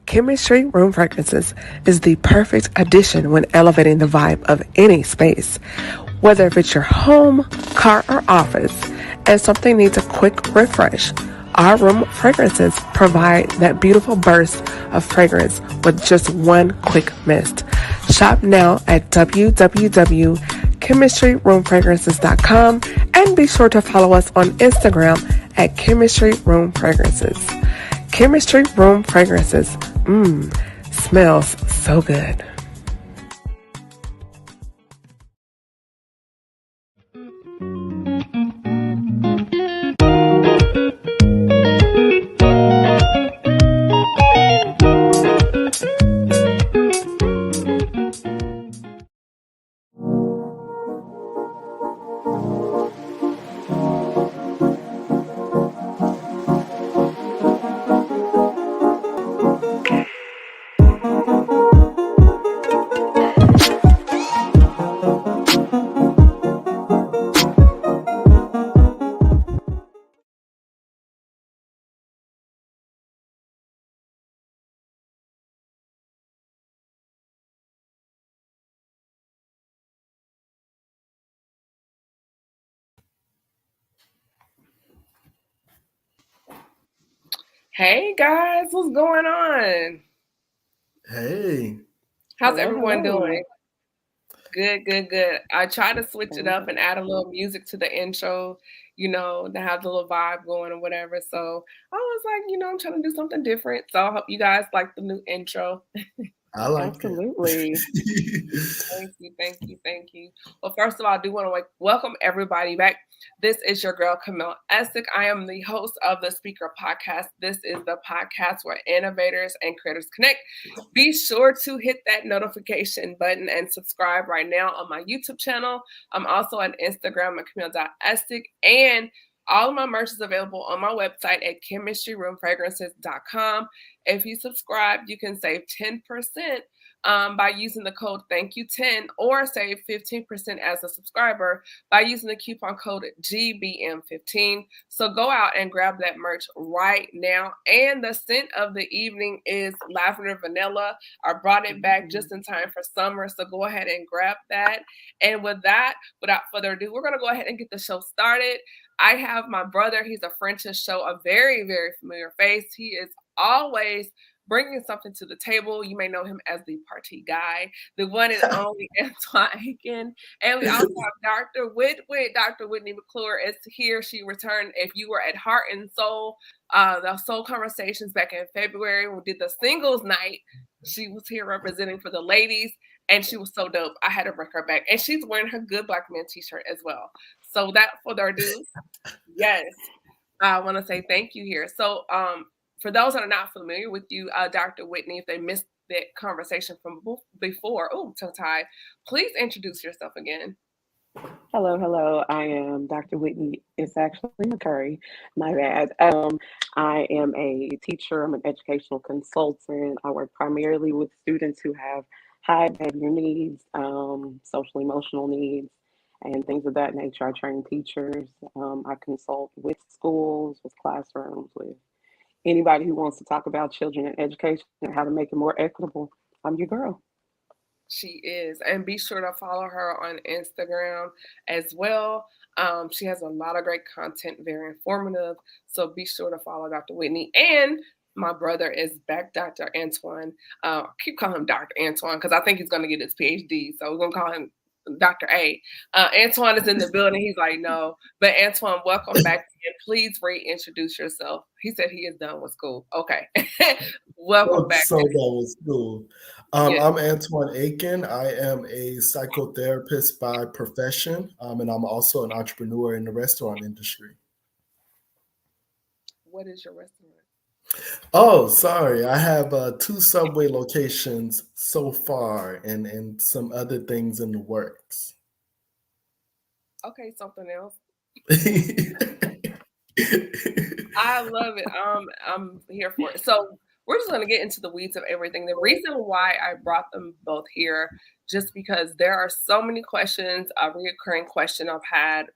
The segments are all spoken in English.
Chemistry Room Fragrances is the perfect addition when elevating the vibe of any space. Whether if it's your home, car, or office, and something needs a quick refresh, our room fragrances provide that beautiful burst of fragrance with just one quick mist. Shop now at www.chemistryroomfragrances.com and be sure to follow us on Instagram at Chemistry Room Fragrances. Chemistry Room Fragrances. Smells so good. Hey guys, what's going on? Hey. How's everyone doing? Good. I try to switch it up Good. and add a little music to the intro, to have the little vibe going or whatever. So I was like, I'm trying to do something different. So I hope you guys like the new intro. I like Absolutely. Thank you. Well, first of all, I do want to welcome everybody back. This is your girl, Camille Essick. I am the host of the Speaker Podcast. This is the podcast where innovators and creators connect. Be sure to hit that notification button and subscribe right now on my YouTube channel. I'm also on Instagram at Camille.Essick, and all of my merch is available on my website at chemistryroomfragrances.com. If you subscribe, you can save 10% by using the code THANK YOU10, or save 15% as a subscriber by using the coupon code GBM15. So go out and grab that merch right now. And the scent of the evening is lavender vanilla. I brought it back just in time for summer, so go ahead and grab that. And with that, without further ado, we're going to go ahead and get the show started. I have my brother. He's a friend to the show, a very, very familiar face. He is always bringing something to the table. You may know him as the party guy, the one and only Antwan Aiken. And we also have Dr. Whitney McClure is here. She returned. If you were at Heart and Soul, the Soul Conversations back in February, we did the singles night. She was here representing for the ladies, and she was so dope. I had to bring her back. And she's wearing her Good Black Men t-shirt as well. So without further ado, yes, I want to say thank you here. So for those that are not familiar with you, Dr. Whitney, if they missed that conversation from before, tongue tied, please introduce yourself again. Hello. I am Dr. Whitney. It's actually McCurry. My bad. I am a teacher. I'm an educational consultant. I work primarily with students who have high behavior needs, social emotional needs, and things of that nature. I train teachers. I consult with schools, with classrooms, with anybody who wants to talk about children and education and how to make it more equitable. I'm your girl. She is. And be sure to follow her on Instagram as well. She has a lot of great content, very informative. So be sure to follow Dr. Whitney. And my brother is back, Dr. Antwan. I keep calling him Dr. Antwan because I think he's going to get his PhD. So we're going to call him Dr. A. Antwan is in the building. He's like, no. But Antwan, welcome back. And please reintroduce yourself. He said he is done with school. Okay. Welcome back. So done with school. I'm Antwan Aiken. I am a psychotherapist by profession, and I'm also an entrepreneur in the restaurant industry. What is your restaurant? Oh, sorry. I have 2 Subway locations so far, and some other things in the works. Okay, something else. I love it. I'm here for it. So we're just going to get into the weeds of everything. The reason why I brought them both here, just because there are so many questions, a reoccurring question I've had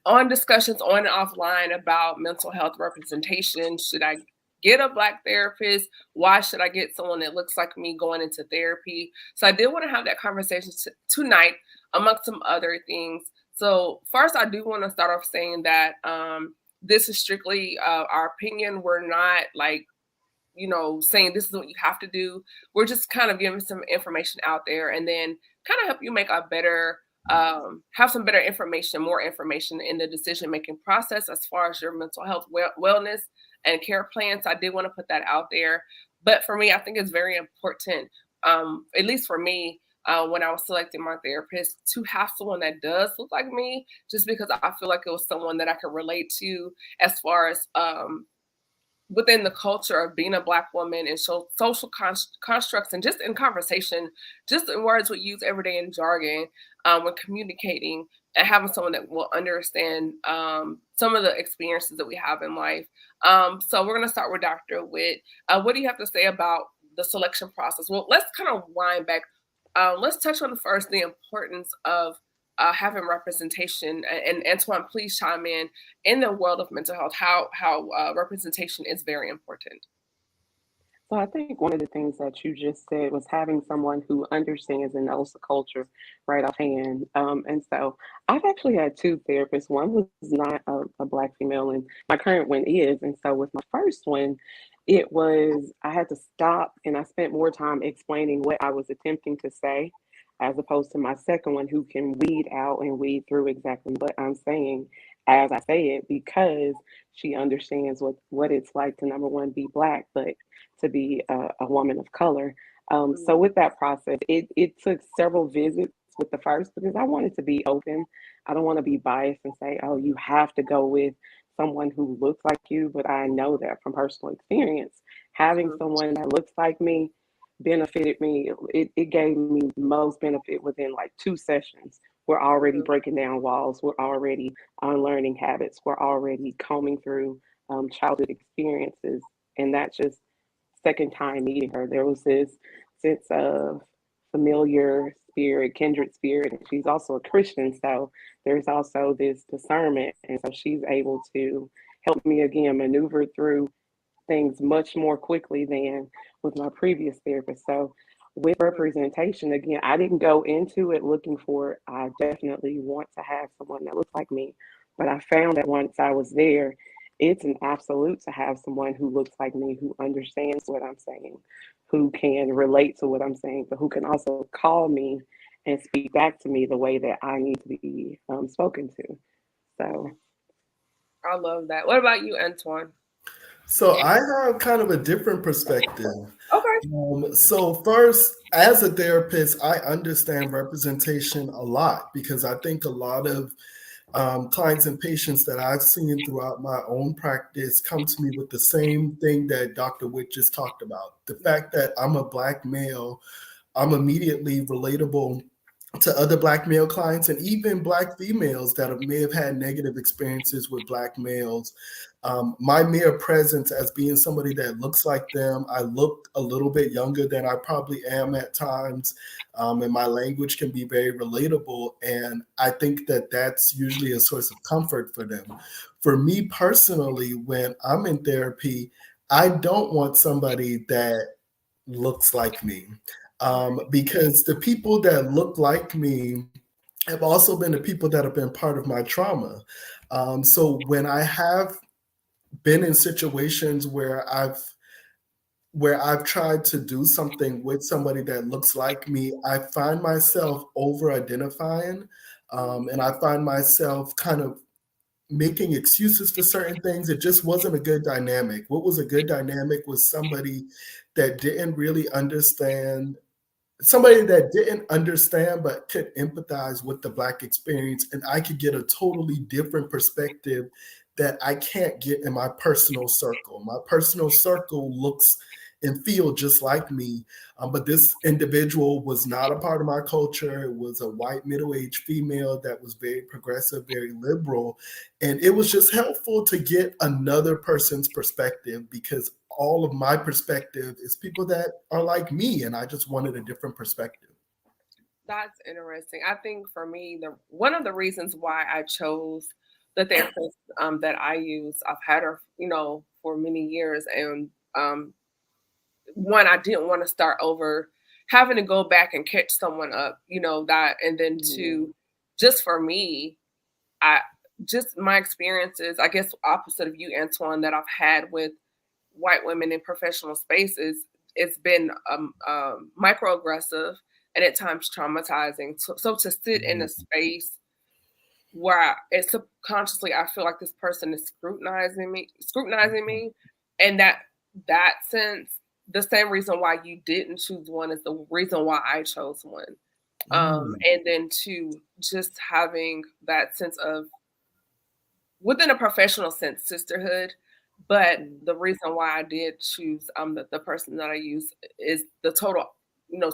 on discussions on and offline about mental health representation. Should I get a Black therapist? Why should I get someone that looks like me going into therapy? So I did want to have that conversation tonight, amongst some other things. So first, I do want to start off saying that this is strictly our opinion. We're not like, saying this is what you have to do. We're just kind of giving some information out there, and then kind of help you make a better, have some better information, more information in the decision-making process as far as your mental health, wellness, and care plans. I did want to put that out there. But for me, I think it's very important, at least for me, when I was selecting my therapist, to have someone that does look like me, just because I feel like it was someone that I could relate to as far as within the culture of being a Black woman and social constructs, and just in conversation, just in words we use every day in jargon, when communicating, and having someone that will understand some of the experiences that we have in life. So we're going to start with Dr. Witt. What do you have to say about the selection process? Well, let's kind of wind back. Let's touch on first the importance of having representation, and Antwan, please chime in the world of mental health, how representation is very important. So I think one of the things that you just said was having someone who understands and knows the culture right offhand. And so I've actually had two therapists. One was not a Black female, and my current one is. And so with my first one, I had to stop and I spent more time explaining what I was attempting to say, as opposed to my second one, who can weed out and weed through exactly what I'm saying as I say it, because she understands what it's like to, number one, be Black, but to be a woman of color. So with that process, it took several visits with the first, because I wanted to be open. I don't want to be biased and say, oh, you have to go with someone who looks like you. But I know that from personal experience, having someone that looks like me benefited me. It gave me most benefit within like 2 sessions. We're already breaking down walls. We're already unlearning habits. We're already combing through childhood experiences. And that's just second time meeting her. There was this sense of familiar spirit, kindred spirit. And she's also a Christian. So there's also this discernment. And so she's able to help me again maneuver through things much more quickly than with my previous therapist. So with representation, again, I didn't go into it looking for, I definitely want to have someone that looks like me. But I found that once I was there, it's an absolute to have someone who looks like me, who understands what I'm saying, who can relate to what I'm saying, but who can also call me and speak back to me the way that I need to be spoken to. So I love that. What about you, Antwan? So I have kind of a different perspective. Okay. So first, as a therapist, I understand representation a lot, because I think a lot of clients and patients that I've seen throughout my own practice come to me with the same thing that Dr. Witt just talked about. The fact that I'm a Black male, I'm immediately relatable to other Black male clients, and even Black females that may have had negative experiences with Black males. My mere presence as being somebody that looks like them, I look a little bit younger than I probably am at times, and my language can be very relatable. And I think that that's usually a source of comfort for them. For me personally, when I'm in therapy, I don't want somebody that looks like me, because the people that look like me have also been the people that have been part of my trauma. So when I have been in situations where I've tried to do something with somebody that looks like me, I find myself over identifying, and I find myself kind of making excuses for certain things. It just wasn't a good dynamic. What was a good dynamic was that didn't really understand somebody that didn't understand but could empathize with the Black experience, and I could get a totally different perspective that I can't get in my personal circle. My personal circle looks and feel just like me, but this individual was not a part of my culture. It was a white middle-aged female that was very progressive, very liberal, and it was just helpful to get another person's perspective, because all of my perspective is people that are like me, and I just wanted a different perspective. That's interesting. I think for me, one of the reasons why I chose the therapist that I use, I've had her, for many years, and one, I didn't want to start over, having to go back and catch someone up, that, and then two, just for me, I just my experiences, I guess opposite of you, Antwan, that I've had with white women in professional spaces, it's been microaggressive and at times traumatizing. So to sit in a space where it's subconsciously, I feel like this person is scrutinizing me, and that sense, the same reason why you didn't choose one is the reason why I chose one. And then two, just having that sense of, within a professional sense, sisterhood. But the reason why I did choose the person that I use is the total,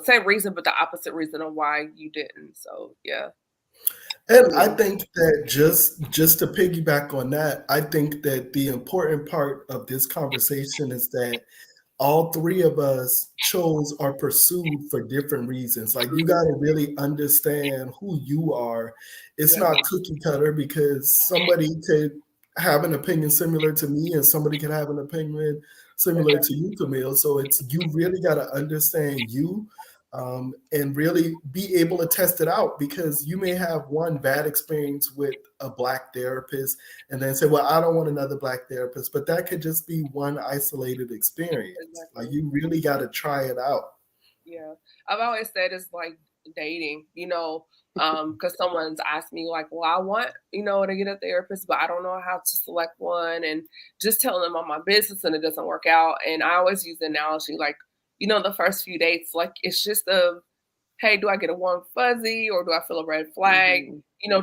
same reason, but the opposite reason of why you didn't. So yeah. And I think that just to piggyback on that, I think that the important part of this conversation is that all three of us chose or pursued for different reasons. Like, you got to really understand who you are. It's not cookie cutter, because somebody could have an opinion similar to me and somebody could have an opinion similar to you, Camille. So you really got to understand you, and really be able to test it out, because you may have one bad experience with a Black therapist and then say, well, I don't want another Black therapist, but that could just be one isolated experience. Exactly. Like, you really got to try it out. Yeah. I've always said it's like dating, because someone's asked me like, well, I want, to get a therapist, but I don't know how to select one, and just telling them all my business and it doesn't work out. And I always use the analogy, like, the first few dates, like, it's just hey, do I get a warm fuzzy or do I feel a red flag?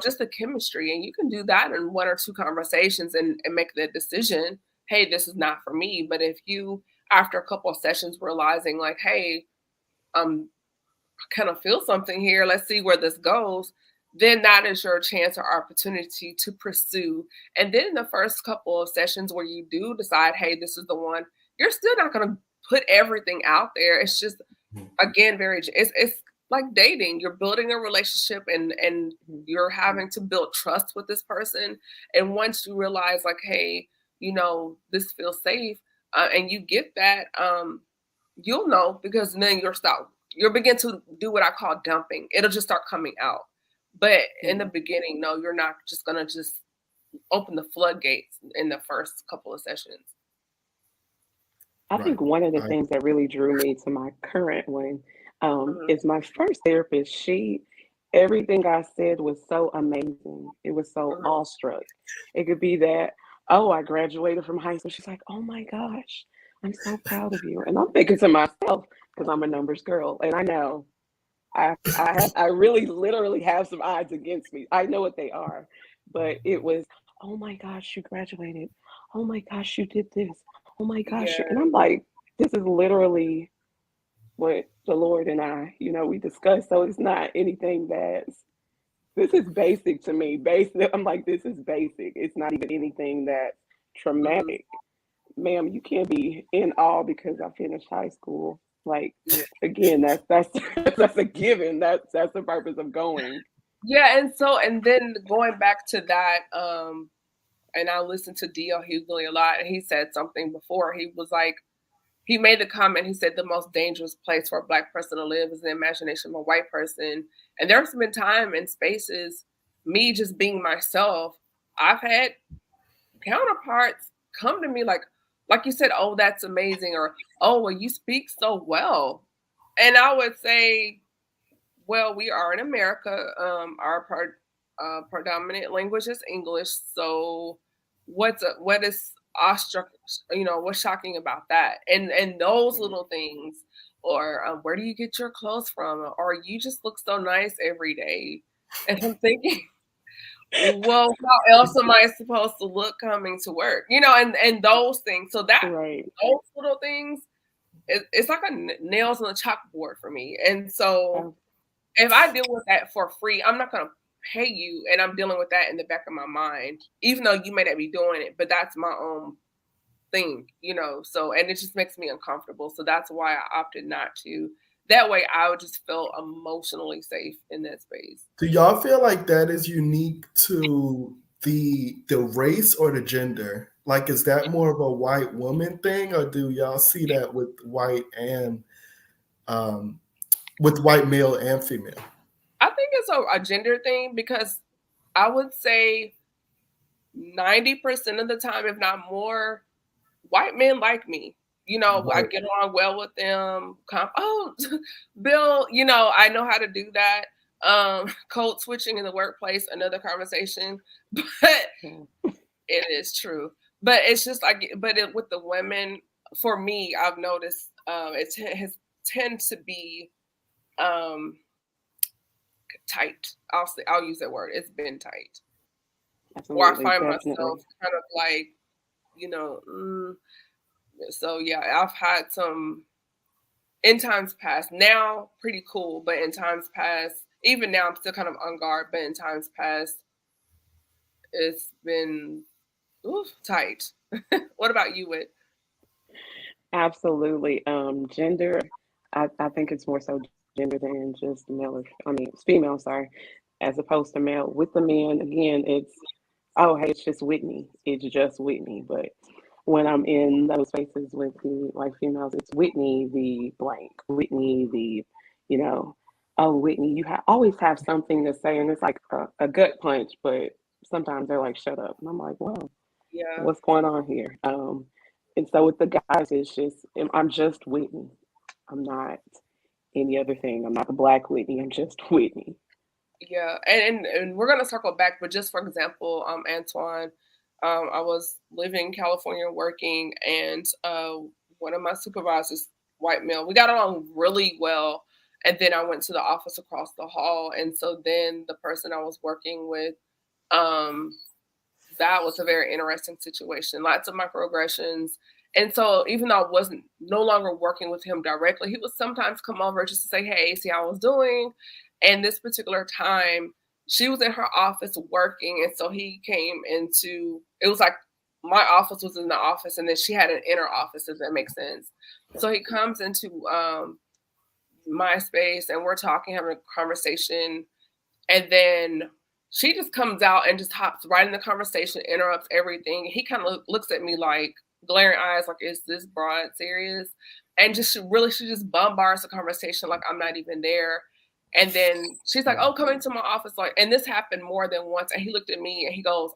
Just the chemistry. And you can do that in one or two conversations and make the decision, hey, this is not for me. But if you, after a couple of sessions, realizing like, hey, I kind of feel something here, let's see where this goes, then that is your chance or opportunity to pursue. And then in the first couple of sessions where you do decide, hey, this is the one, you're still not going to put everything out there. It's just, again, it's like dating. You're building a relationship, and you're having to build trust with this person. And once you realize like, hey, this feels safe, and you get that, you'll know, because then you'll begin to do what I call dumping. It'll just start coming out. But in the beginning, no, you're not just going to just open the floodgates in the first couple of sessions. I think one of the things that really drew me to my current one is my first therapist. Everything I said was so amazing. It was so awestruck. It could be that, oh, I graduated from high school. She's like, oh my gosh, I'm so proud of you. And I'm thinking to myself, because I'm a numbers girl, and I know I really literally have some odds against me. I know what they are, but it was, oh my gosh, you graduated. Oh my gosh, you did this. Oh my gosh. And I'm like, this is literally what the Lord and I, we discussed. So it's not anything this is basic to me. I'm like, this is basic. It's not even anything that's traumatic. Ma'am, you can't be in awe because I finished high school. Like, again, that's that's a given. That's the purpose of going. Yeah, and then going back to that, and I listened to D.L. Hughley a lot, and he said something before. He was like, he made the comment, he said the most dangerous place for a Black person to live is the imagination of a white person. And there's been time and spaces, me just being myself, I've had counterparts come to me like you said, oh, that's amazing, or, oh, well, you speak so well. And I would say, well, we are in America. Our predominant language is English. So what is awestruck, what's shocking about that? And those little things, or where do you get your clothes from? Or you just look so nice every day. And I'm thinking, well, how else am I supposed to look coming to work? And those things. So that those little things, it's like nails on the chalkboard for me. And so if I deal with that for free, I'm not going to pay you, and I'm dealing with that in the back of my mind, even though you may not be doing it, but that's my own thing, so, and it just makes me uncomfortable. So that's why I opted not to. That way I would just feel emotionally safe in that space. Do y'all feel like that is unique to the race or the gender? Like, is that more of a white woman thing, or do y'all see that with um, white male and female? I think it's a gender thing because I would say 90% of the time, if not more, white men like me. You know, I Right. get along well with them. Oh, Bill, you know, I know how to do that. Code switching in the workplace, another conversation, but Yeah. it is true. But it's just like, with the women, for me, I've noticed has tend to be um, tight. I'll use that word. It's been tight. Or I Absolutely, find definitely. myself kind of like, you know, so yeah, I've had some in times past. Now, pretty cool, but in times past, even now, I'm still kind of on guard. But in times past, it's been tight. What about you, Whit? Absolutely. Gender, I think it's more so gender than just male, I mean, it's female, sorry, as opposed to male. With the men, again, it's, oh, hey, it's just Whitney. It's just Whitney. But when I'm in those spaces with the like females, it's Whitney the blank, Whitney the, you know, oh, Whitney, you always have something to say. And it's like a gut punch, but sometimes they're like, shut up. And I'm like, whoa, Yeah, what's going on here? And so with the guys, it's just I'm just Whitney. I'm not any other thing. I'm not the black Whitney. I'm just Whitney. yeah, and we're gonna circle back, but just for example, Antwan, I was living in California working, and one of my supervisors, white male, we got along really well, and then I went to the office across the hall, and so then the person I was working with, um, that was a very interesting situation. Lots of microaggressions. And so even though I wasn't no longer working with him directly, he would sometimes come over just to say, hey, see how I was doing. And this particular time, she was in her office working. And so he came into it was like my office was in the office, and then she had an inner office, if that makes sense. So he comes into my space, and we're talking, having a conversation, and then she just comes out and just hops right in the conversation, interrupts everything. He kind of looks at me like glaring eyes, like, is this broad serious? And just she just bombards the conversation like I'm not even there. And then she's like, oh, come into my office. Like, and this happened more than once. And he looked at me and he goes,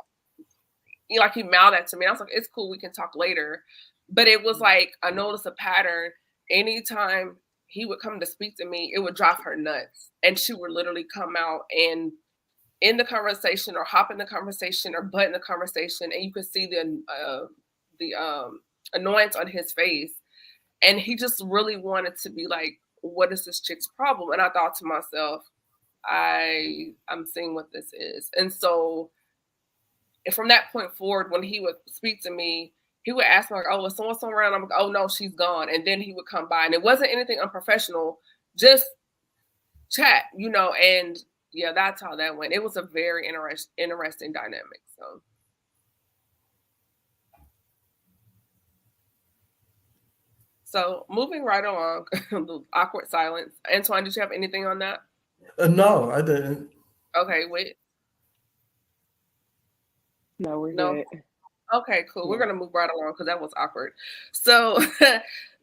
he mouthed that to me. I was like, it's cool, we can talk later. But it was like, I noticed a pattern. Anytime he would come to speak to me, it would drive her nuts. And she would literally come out and in the conversation or hop in the conversation or butt in the conversation, and you could see the annoyance on his face. And he just really wanted to be like, what is this chick's problem? And I thought to myself, I'm seeing what this is. And so from that point forward, when he would speak to me, he would ask me like, oh, is someone around? I'm like, oh no, she's gone. And then he would come by, and it wasn't anything unprofessional, just chat, and yeah, that's how that went. It was a very interesting dynamic. So moving right along, the awkward silence. Antwan, did you have anything on that? No, I didn't. Okay, wait. No, we're No. good. Okay, cool. We're Yeah. gonna move right along because that was awkward. So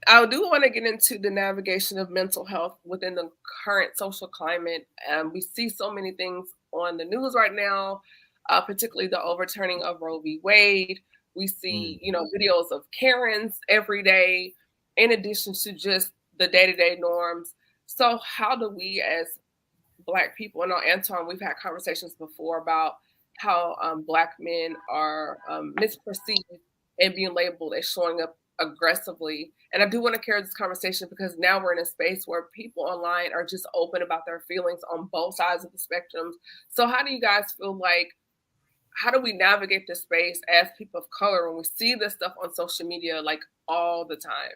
I do want to get into the navigation of mental health within the current social climate. We see so many things on the news right now, particularly the overturning of Roe v. Wade. We see, videos of Karens every day, in addition to just the day-to-day norms. So how do we as Black people, and Antwan, we've had conversations before about how Black men are misperceived and being labeled as showing up aggressively. And I do want to carry this conversation because now we're in a space where people online are just open about their feelings on both sides of the spectrum. So how do you guys feel like, how do we navigate this space as people of color when we see this stuff on social media like all the time,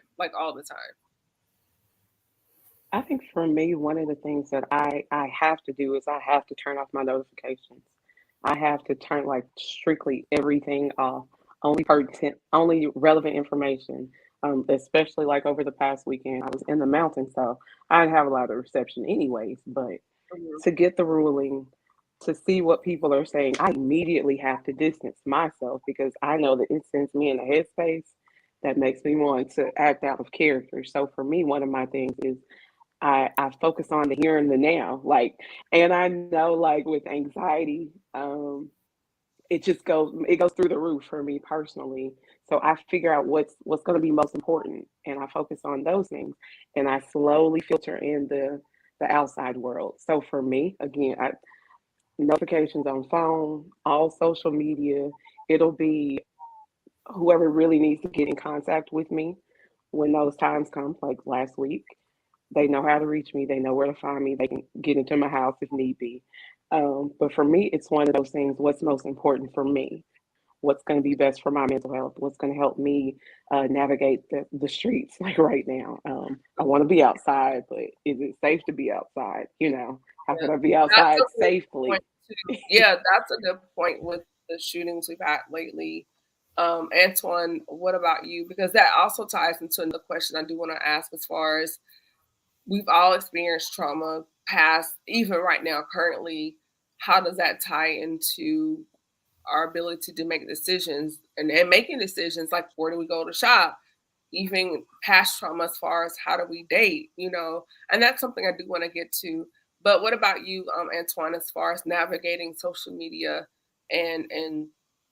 I think for me, one of the things that I have to do is I have to turn off my notifications. I have to turn like strictly everything off. Only pertinent, only relevant information. Especially like over the past weekend, I was in the mountains, so I didn't have a lot of reception anyways. But Mhm. to get the ruling, to see what people are saying, I immediately have to distance myself because I know that it sends me in a headspace that makes me want to act out of character. So for me, one of my things is I focus on the here and the now. Like, and I know like with anxiety, it goes through the roof for me personally. So I figure out what's going to be most important, and I focus on those things, and I slowly filter in the outside world. So for me, again, notifications on phone, all social media, it'll be whoever really needs to get in contact with me when those times come, like last week. They know how to reach me. They know where to find me. They can get into my house if need be. But for me, it's one of those things. What's most important for me? What's going to be best for my mental health? What's going to help me navigate the streets like right now? I want to be outside, but is it safe to be outside? How Yeah, can I be that's outside a good safely? point too. Yeah, that's a good point with the shootings we've had lately. Antwan, what about you? Because that also ties into the question I do want to ask as far as we've all experienced trauma, past, even right now, currently. How does that tie into our ability to make decisions and making decisions like where do we go to shop? Even past trauma as far as how do we date, and that's something I do want to get to. But what about you, Antoine, as far as navigating social media and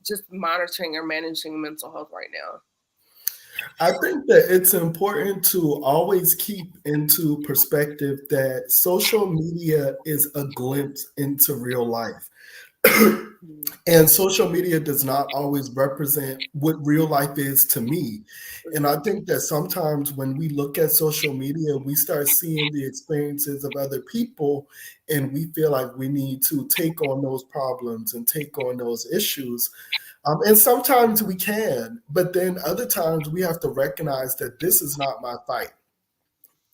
just monitoring or managing mental health right now? I think that it's important to always keep into perspective that social media is a glimpse into real life. Mhm. And social media does not always represent what real life is to me. And I think that sometimes when we look at social media, we start seeing the experiences of other people and we feel like we need to take on those problems and take on those issues. And sometimes we can, but then other times we have to recognize that this is not my fight.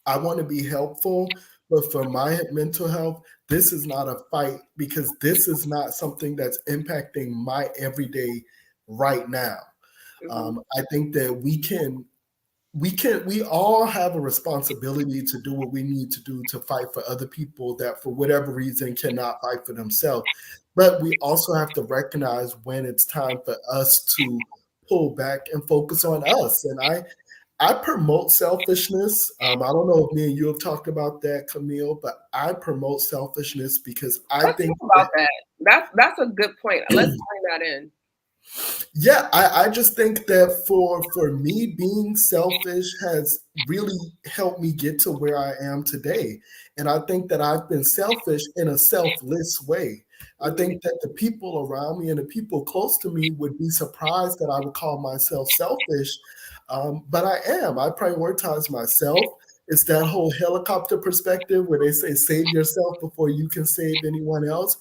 I want to be helpful, but for my mental health, this is not a fight because this is not something that's impacting my everyday right now. Mhm. I think that we all have a responsibility to do what we need to do to fight for other people that for whatever reason cannot fight for themselves. But we also have to recognize when it's time for us to pull back and focus on us. And I promote selfishness. I don't know if me and you have talked about that, Camille, but I promote selfishness because I Let's think talk about that. That's a good point. Let's bring that in. yeah, I just think that for me, being selfish has really helped me get to where I am today. And I think that I've been selfish in a selfless way. I Mhm. think that the people around me and the people close to me would be surprised that I would call myself selfish. But I am. I prioritize myself. It's that whole helicopter perspective where they say save yourself before you can save anyone else.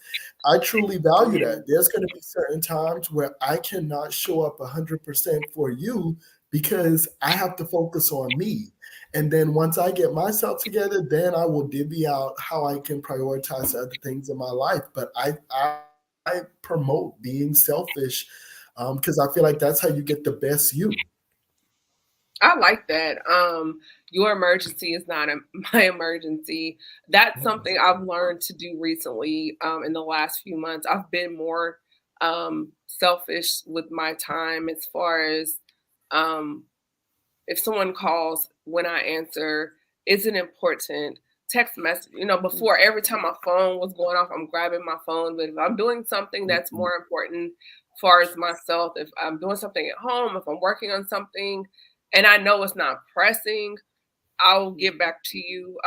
I truly value that. There's going to be certain times where I cannot show up 100% for you because I have to focus on me. And then once I get myself together, then I will divvy out how I can prioritize other things in my life. But I promote being selfish because I feel like that's how you get the best you. I like that. Your emergency is not my emergency. That's something I've learned to do recently. In the last few months, I've been more selfish with my time as far as um, if someone calls, when I answer, is it important? Text message, before every time my phone was going off, I'm grabbing my phone. But if I'm doing something that's more important as far as myself, if I'm doing something at home, if I'm working on something and I know it's not pressing, I'll get back to you.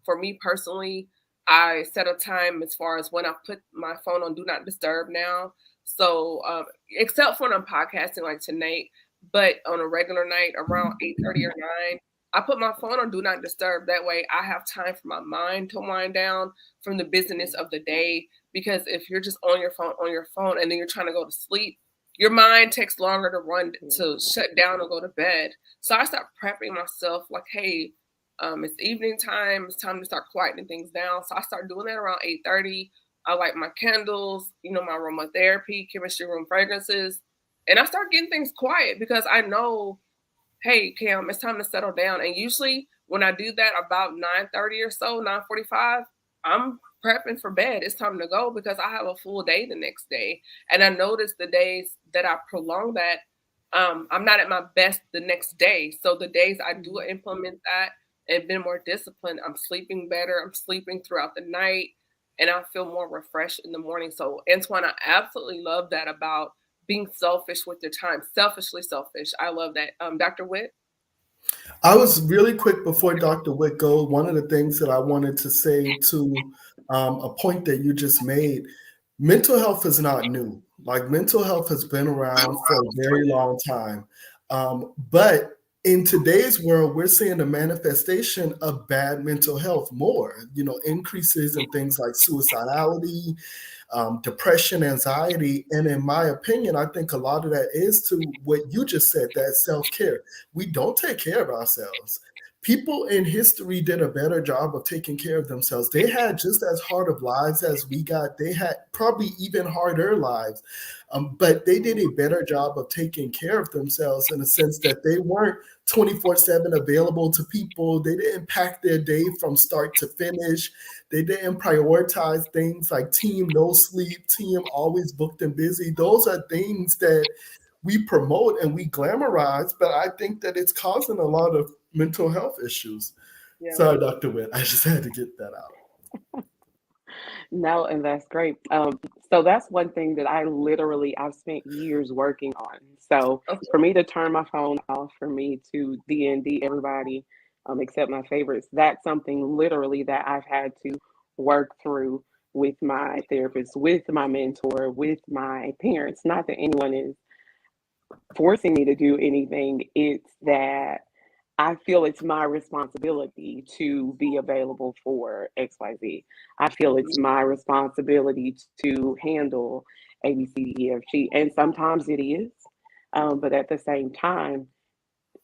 For me personally, I set a time as far as when I put my phone on do not disturb now. So, except for when I'm podcasting like tonight, but on a regular night around 8:30 or 9, I put my phone on do not disturb. That way I have time for my mind to wind down from the busyness of the day. Because if you're just on your phone, and then you're trying to go to sleep, your mind takes longer to run to shut down or go to bed. So I start prepping myself like, hey, it's evening time. It's time to start quieting things down. So I start doing that around 8:30. I light my candles, my aromatherapy, chemistry room fragrances, and I start getting things quiet because I know, hey, Cam, it's time to settle down. And usually when I do that about 9:30 or so, 9:45, I'm prepping for bed. It's time to go because I have a full day the next day. And I notice the days that I prolong that, I'm not at my best the next day. So the days I do implement that and been more disciplined, I'm sleeping better. I'm sleeping throughout the night and I feel more refreshed in the morning. So Antwan, I absolutely love that about being selfish with your time, selfishly selfish. I love that. Dr. Witt? I was really quick before Dr. Witt goes. One of the things that I wanted to say to a point that you just made, mental health is not new. Like mental health has been around for a very long time. But in today's world, we're seeing the manifestation of bad mental health more, increases in things like suicidality, depression, anxiety. And in my opinion, I think a lot of that is to what you just said, that self-care. We don't take care of ourselves. People in history did a better job of taking care of themselves. They had just as hard of lives as we got. They had probably even harder lives, but they did a better job of taking care of themselves in the sense that they weren't 24/7 available to people. They didn't pack their day from start to finish. They didn't prioritize things like team no sleep, team always booked and busy. Those are things that we promote and we glamorize, but I think that it's causing a lot of mental health issues. Yeah. Sorry, Dr. Witt, I just had to get that out. No, and that's great. So that's one thing that I've spent years working on. So Okay. for me to turn my phone off, for me to DND everybody, except my favorites, that's something literally that I've had to work through with my therapist, with my mentor, with my parents. Not that anyone is forcing me to do anything. It's that I feel it's my responsibility to be available for XYZ. I feel it's my responsibility to handle A, B, C, D, E, F, G. And sometimes it is. But at the same time,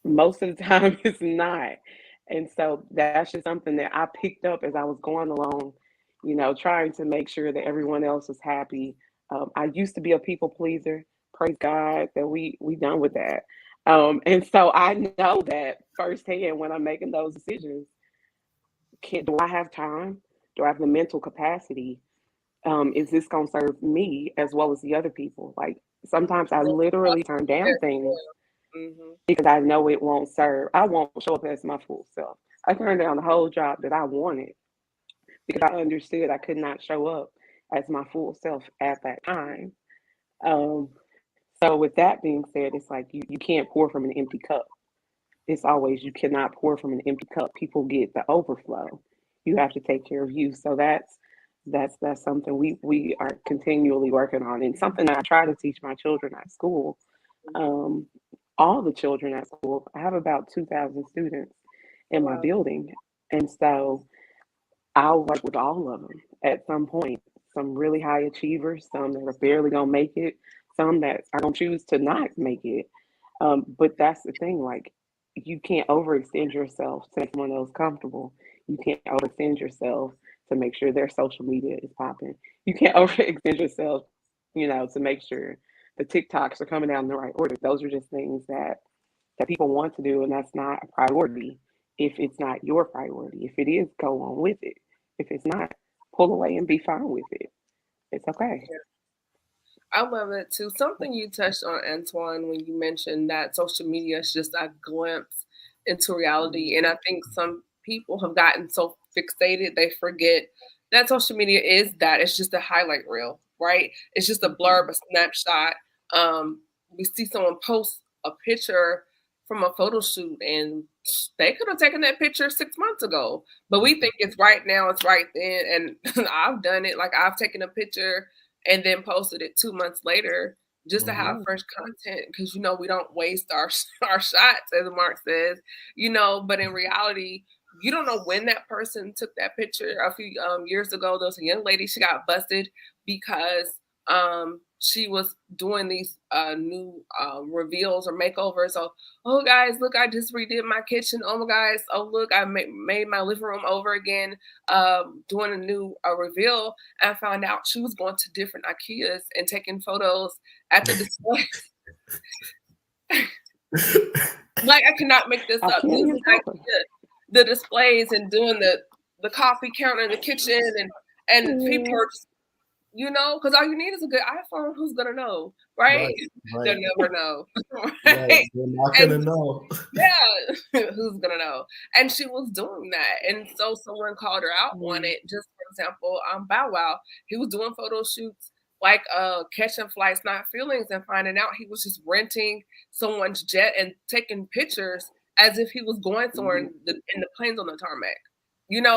most of the time it's not. And so that's just something that I picked up as I was going along, trying to make sure that everyone else was happy. I used to be a people pleaser. Praise God that we done with that. And so I know that firsthand when I'm making those decisions. Do I have time? Do I have the mental capacity? Is this going to serve me as well as the other people? Like sometimes I literally turn down things Mm-hmm. because I know it won't serve. I won't show up as my full self. I turned down the whole job that I wanted because I understood I could not show up as my full self at that time. Um, so with that being said, it's like you can't pour from an empty cup. It's always you cannot pour from an empty cup. People get the overflow. You have to take care of you. So that's something we are continually working on, and something that I try to teach my children at school. Um, all the children at school. I have about 2,000 students in my Wow. building, and so I'll work with all of them at some point. Some really high achievers, some that are barely gonna make it, some that are gonna choose to not make it. But that's the thing, like you can't overextend yourself to make someone else comfortable. You can't overextend yourself to make sure their social media is popping. You can't overextend yourself, to make sure the TikToks are coming out in the right order. Those are just things that people want to do, and that's not a priority if it's not your priority. If it is, go on with it. If it's not, pull away and be fine with it. It's okay. I love it too. Something you touched on, Antwan, when you mentioned that social media is just a glimpse into reality. And I think some people have gotten so fixated they forget that social media is that. It's just a highlight reel, right? It's just a blurb, a snapshot. We see someone post a picture from a photo shoot and they could have taken that picture 6 months ago. But we think it's right now, it's right then. And I've done it. Like I've taken a picture and then posted it 2 months later just to have fresh content because we don't waste our our shots, as Mark says, but in reality you don't know when that person took that picture. A few years ago there was a young lady, she got busted because she was doing these new reveals or makeovers. So, oh guys, look, I just redid my kitchen. Oh my guys, oh look, I made my living room over again, doing a new reveal. And I found out she was going to different IKEAs and taking photos at the display. Like I cannot make this up. Using IKEA, the displays and doing the coffee counter in the kitchen and And people Yeah. are just, because all you need is a good iPhone. Who's gonna know, right? Right, They'll right, never know, right. right? They're not And gonna know. yeah, who's gonna know? And she was doing that, and so someone called her out on Mm, it. Just for example, Bow Wow, he was doing photo shoots like catching flights, not feelings, and finding out he was just renting someone's jet and taking pictures as if he was going somewhere mhm, in the planes on the tarmac.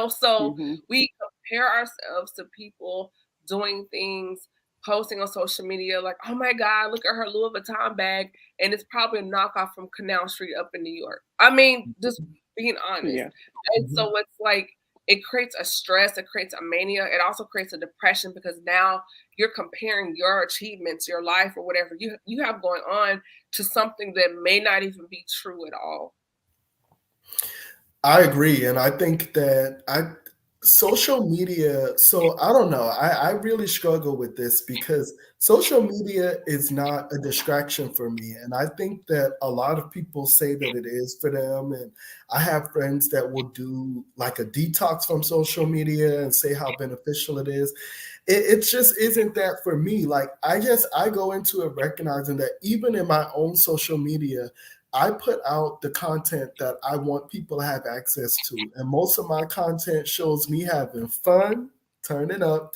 So mhm, we compare ourselves to people doing things, posting on social media like, oh my God, look at her Louis Vuitton bag. And it's probably a knockoff from Canal Street up in New York. I mean, just being honest. yeah. And Mhm. so it's like, it creates a stress, it creates a mania, it also creates a depression because now you're comparing your achievements, your life, or whatever you have going on to something that may not even be true at all. I agree, and I think that I social media. So I don't know. I really struggle with this because social media is not a distraction for me, and I think that a lot of people say that it is for them. And I have friends that will do like a detox from social media and say how beneficial it is. It just isn't that for me. Like I go into it recognizing that even in my own social media, I put out the content that I want people to have access to. And most of my content shows me having fun, turning up,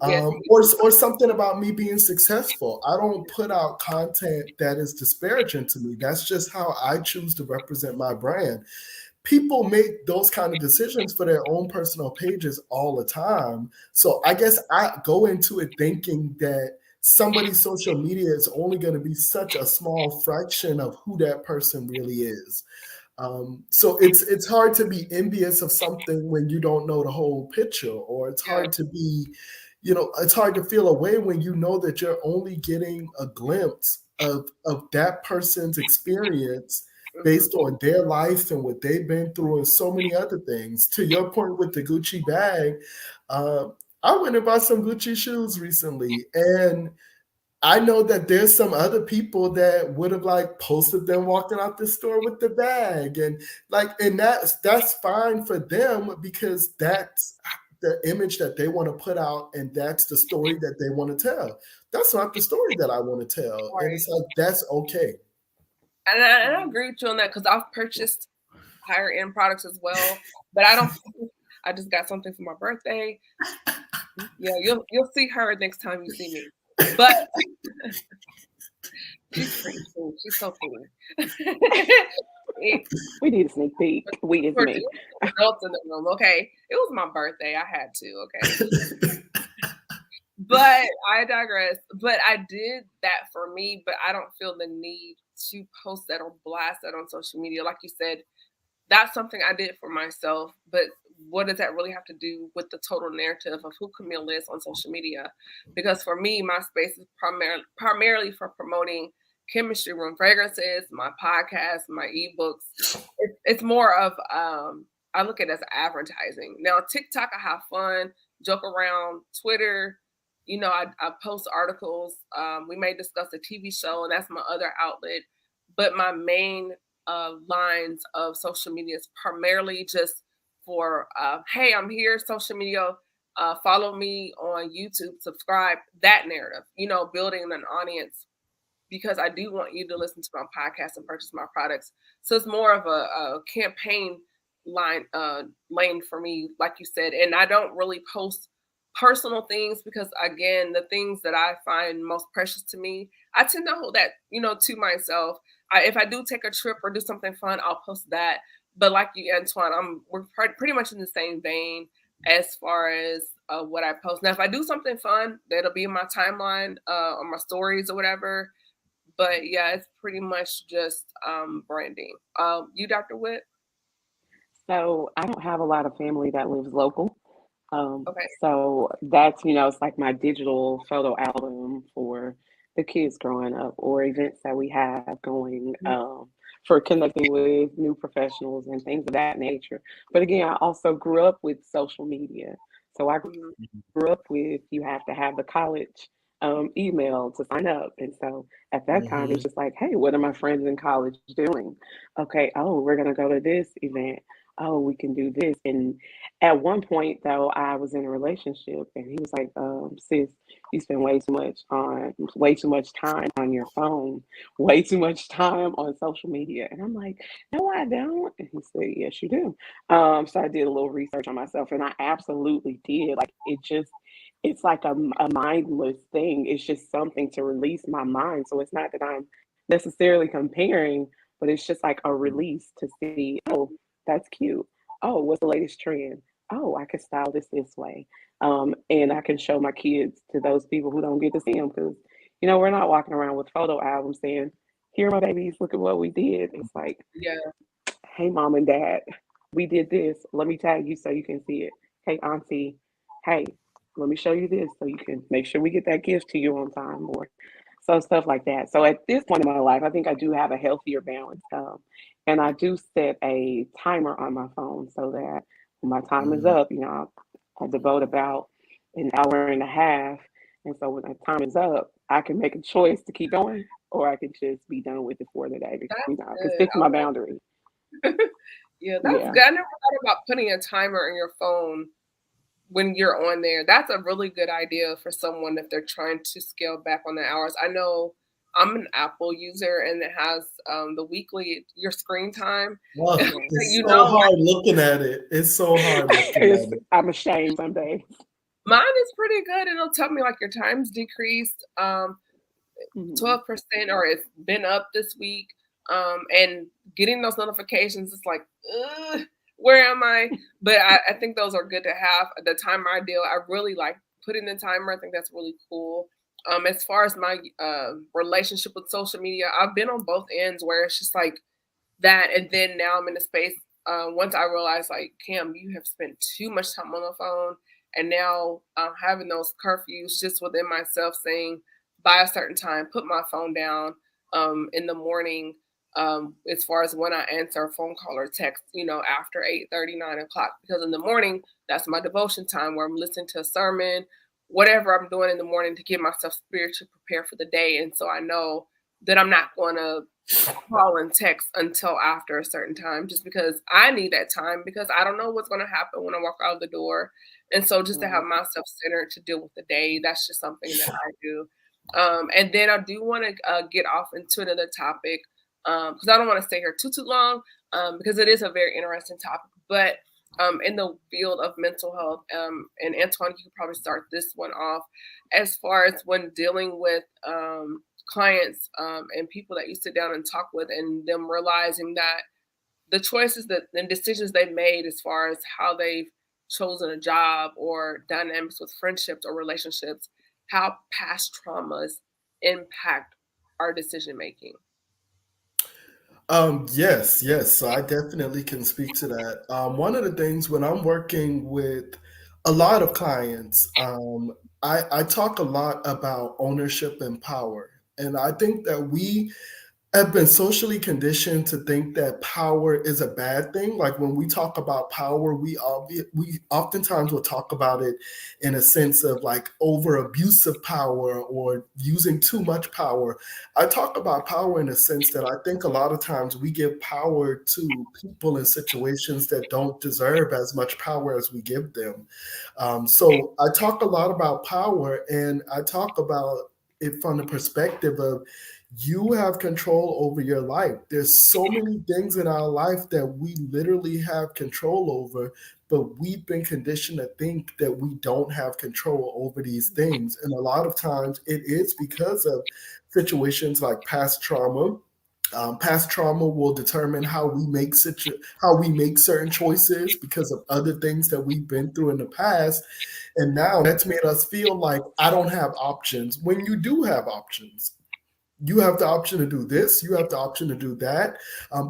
Yes. or something about me being successful. I don't put out content that is disparaging to me. That's just how I choose to represent my brand. People make those kind of decisions for their own personal pages all the time. So I guess I go into it thinking that somebody's social media is only going to be such a small fraction of who that person really is. So it's hard to be envious of something when you don't know the whole picture, or it's Yeah. hard to be, it's hard to feel a way when you know that you're only getting a glimpse of that person's experience Mhm. based on their life and what they've been through and so many other things. To your point with the Gucci bag, uh, I went and bought some Gucci shoes recently, and I know that there's some other people that would have like posted them walking out the store with the bag, and that's fine for them because that's the image that they want to put out and that's the story that they want to tell. That's not the story that I want to tell, and Right. it's like that's okay. And I agree with you on that because I've purchased higher end products as well, but I don't. I just got something for my birthday. Yeah, you'll see her next time you see me. But she's pretty too. She's so pretty. It- We need a sneak peek. We is we're me. doing adults in the room. Okay, it was my birthday. I had to. Okay, but I digress. But I did that for me, but I don't feel the need to post that or blast that on social media. Like you said, that's something I did for myself. But what does that really have to do with the total narrative of who Camille is on social media? Because for me, my space is primarily for promoting chemistry room fragrances, my podcast, my ebooks. It's more of I look at it as advertising. Now TikTok, I have fun, joke around. Twitter, I post articles. We may discuss a TV show, and that's my other outlet. But my main lines of social media is primarily just for, hey, I'm here, social media, follow me on YouTube, subscribe, that narrative, building an audience because I do want you to listen to my podcast and purchase my products. So it's more of a campaign lane for me, like you said. And I don't really post personal things because again, the things that I find most precious to me, I tend to hold that, to myself. If I do take a trip or do something fun, I'll post that. But like you, Antwan, we're pretty much in the same vein as far as what I post. Now, if I do something fun, that'll be in my timeline on my stories or whatever. But yeah, it's pretty much just branding. You, Dr. Witt? So I don't have a lot of family that lives local. Okay. So that's, it's like my digital photo album for the kids growing up or events that we have going for connecting with new professionals and things of that nature. But again, I also grew up with social media. So I Mhm. grew up with you have to have the college email to sign up. And so at that time, Mhm. it's just like, hey, what are my friends in college doing? Okay, oh, we're going to go to this event. oh, we can do this. And at one point, though, I was in a relationship, and he was like, sis, you spend way too much time on your phone, way too much time on social media. And I'm like, no, I don't. And he said, yes, you do. So I did a little research on myself, and I absolutely did. Like, it's like a mindless thing. It's just something to release my mind. So it's not that I'm necessarily comparing, but it's just like a release to see, oh, that's cute. Oh, what's the latest trend? Oh, I can style this way. And I can show my kids to those people who don't get to see them because, we're not walking around with photo albums saying, here, my babies, look at what we did. It's like, Yeah. hey, mom and dad, we did this. Let me tag you so you can see it. Hey, auntie, hey, let me show you this so you can make sure we get that gift to you on time, or so stuff like that. So at this point in my life, I think I do have a healthier balance. And I do set a timer on my phone so that when my time is Mm. up, I devote about an hour and a half. And so when that time is up, I can make a choice to keep going, or I can just be done with it for the day because, That's I can good. stick to my boundaries. Yeah, that's Yeah. good. I never thought about putting a timer in your phone when you're on there. That's a really good idea for someone if they're trying to scale back on the hours. I know I'm an Apple user and it has the weekly your screen time. Oh, Yes. it's You so know, hard looking at it. It's so hard looking It's, at it. I'm ashamed some days. mine is pretty good. It'll tell me like your time's decreased. Mhm. 12% or it's been up this week. And getting those notifications, it's like, ugh, where am I? But I think those are good to have. The timer ideal, I really like putting the timer. I think that's really cool. As far as my relationship with social media, I've been on both ends where it's just like that. And then now I'm in a space, once I realized, like, Cam, you have spent too much time on the phone. And now having those curfews just within myself saying, by a certain time, put my phone down in the morning. As far as when I answer a phone call or text, after 8:30, 9 o'clock, because in the morning, that's my devotion time where I'm listening to a sermon, whatever I'm doing in the morning to get myself spiritually prepared for the day. And so I know that I'm not going to call and text until after a certain time just because I need that time because I don't know what's going to happen when I walk out of the door. And so just to have Right. myself centered to deal with the day, that's just something that I do. And then I do want to get off into another topic because I don't want to stay here too long because it is a very interesting topic. But in the field of mental health, and Antwan, you could probably start this one off as far as when dealing with clients and people that you sit down and talk with, and them realizing that the choices that and decisions they've made as far as how they've chosen a job or dynamics with friendships or relationships, how past traumas impact our decision making. Yes, yes. So I definitely can speak to that. One of the things when I'm working with a lot of clients, I talk a lot about ownership and power. And I think that we have been socially conditioned to think that power is a bad thing. Like when we talk about power, we oftentimes will talk about it in a sense of like over abuse of power or using too much power. I talk about power in a sense that I think a lot of times we give power to people in situations that don't deserve as much power as we give them. So I talk a lot about power, and I talk about it from the perspective of you have control over your life. There's so many things in our life that we literally have control over, but we've been conditioned to think that we don't have control over these things. And a lot of times it is because of situations like past trauma. Past trauma will determine how we make certain choices because of other things that we've been through in the past, and now that's made us feel like I don't have options when you do have options. You have the option to do this, you have the option to do that.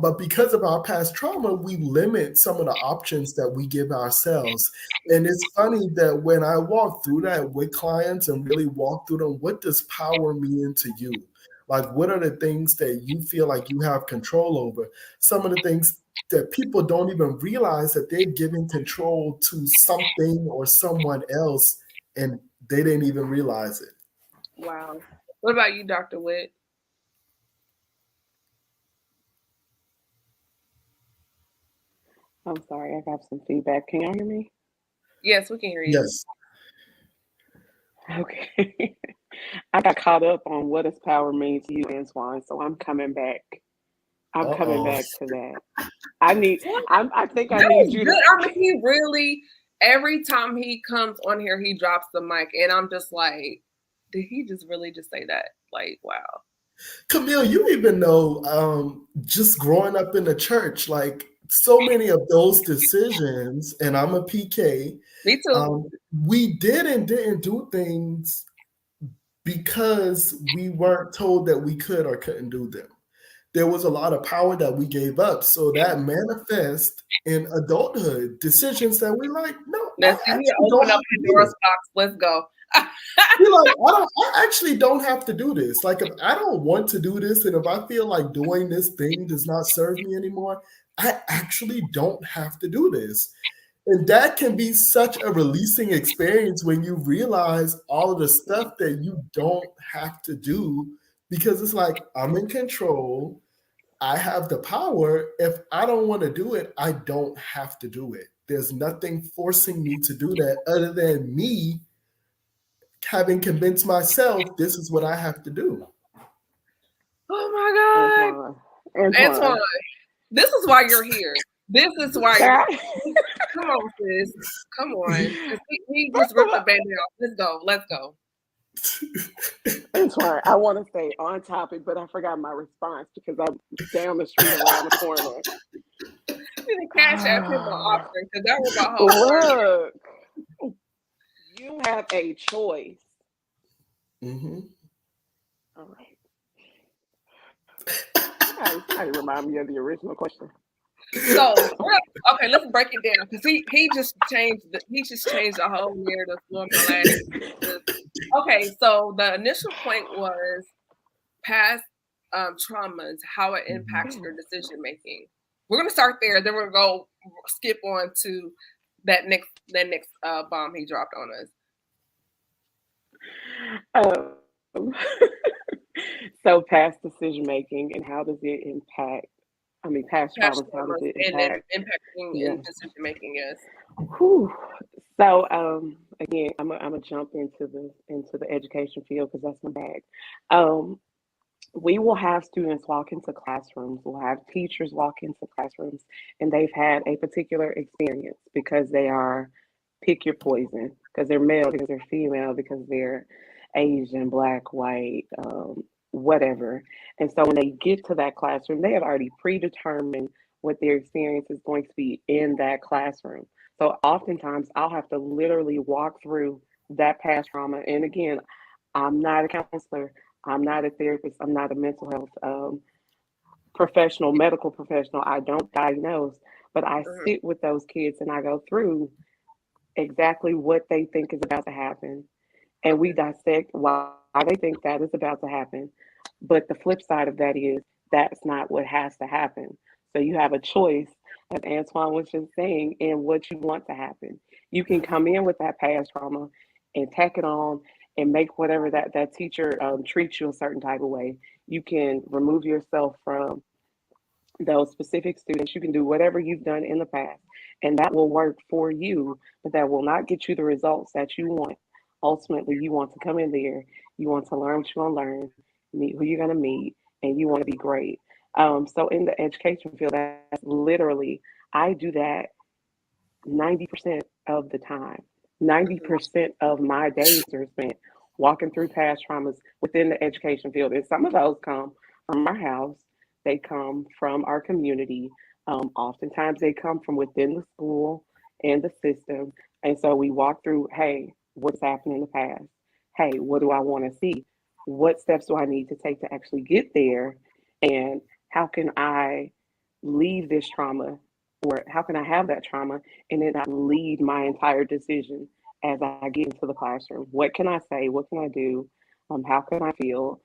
But because of our past trauma, we limit some of the options that we give ourselves. And it's funny that when I walk through that with clients and really walk through them, what does power mean to you? Like, what are the things that you feel like you have control over? Some of the things that people don't even realize that they're giving control to something or someone else, and they didn't even realize it. Wow. What about you, Dr. Witt? I'm sorry, I got some feedback. Can y'all hear me? Yes, we can hear you. Yes. Okay. I got caught up on what does power mean to you, Antwan. So I'm coming back. I'm coming Uh-oh. back to that. I need. What? I think I That need was you good. to. I mean, he really, every time he comes on here, he drops the mic. And I'm just like, did he just really just say that? Like, wow. Camille, you even know, just growing up in the church, like so many of those decisions, and I'm a PK, Me too. we did and didn't do things because we weren't told that we could or couldn't do them. There was a lot of power that we gave up. So that manifests in adulthood, decisions that we like, no, Now, I see, we actually don't open up have to do Pandora's this. box. Let's go. You're like, I actually don't have to do this. Like, if I don't want to do this, and if I feel like doing this thing does not serve me anymore, I actually don't have to do this. And that can be such a releasing experience when you realize all of the stuff that you don't have to do because it's like, I'm in control. I have the power. If I don't want to do it, I don't have to do it. There's nothing forcing me to do that other than me having convinced myself this is what I have to do. Oh Antwan. my God. Antoine, Antwan. this is why you're here. This is why you're. God. Come on, sis. Come on. Because he just First of ripped the all, band off. Let's go. Let's go. Antwan, I want to stay on topic, but I forgot my response because I'm down the street around the corner. You need to cash app him my offering because that was my whole word. Look, you have a choice. Mm-hmm. All right. Somebody remind me of the original question. So okay, let's break it down because he just changed the whole narrative for my last. Okay, so the initial point was past traumas, how it impacts your decision making. We're gonna start there, then we're gonna go skip on to that next bomb he dropped on us. Um, so past decision making and how does it impact? I mean, past Past traumas. How does traumas it and then impact? impacting in Yeah. decision making. Yes. Whew. So again, I'm gonna jump into the education field because that's my bag. Um, we will have students walk into classrooms, we'll have teachers walk into classrooms, and they've had a particular experience because they are pick your poison, because they're male, because they're female, because they're Asian, black, white, whatever. And so when they get to that classroom, they have already predetermined what their experience is going to be in that classroom. So oftentimes I'll have to literally walk through that past trauma. And again, I'm not a counselor, I'm not a therapist, I'm not a mental health professional, medical professional. I don't diagnose, but I Mhm. sit with those kids and I go through exactly what they think is about to happen. And we Okay. dissect why they think that is about to happen. But the flip side of that is that's not what has to happen. So you have a choice, as Antwan was just saying, in what you want to happen. You can come in with that past trauma and tack it on and make whatever that teacher treats you a certain type of way. You can remove yourself from those specific students. You can do whatever you've done in the past, and that will work for you, but that will not get you the results that you want. Ultimately, you want to come in there, you want to learn what you want to learn, meet who you're going to meet, and you want to be great. So, in the education field, that's literally, I do that 90% of the time. Mhm. 90% of my days are spent walking through past traumas within the education field. And some of those come from our house, they come from our community. Oftentimes, they come from within the school and the system. And so we walk through, hey, what's happened in the past? Hey, what do I want to see? What steps do I need to take to actually get there? And how can I leave this trauma, or how can I have that trauma and then not lead my entire decision as I get into the classroom? What can I say? What can I do? How can I feel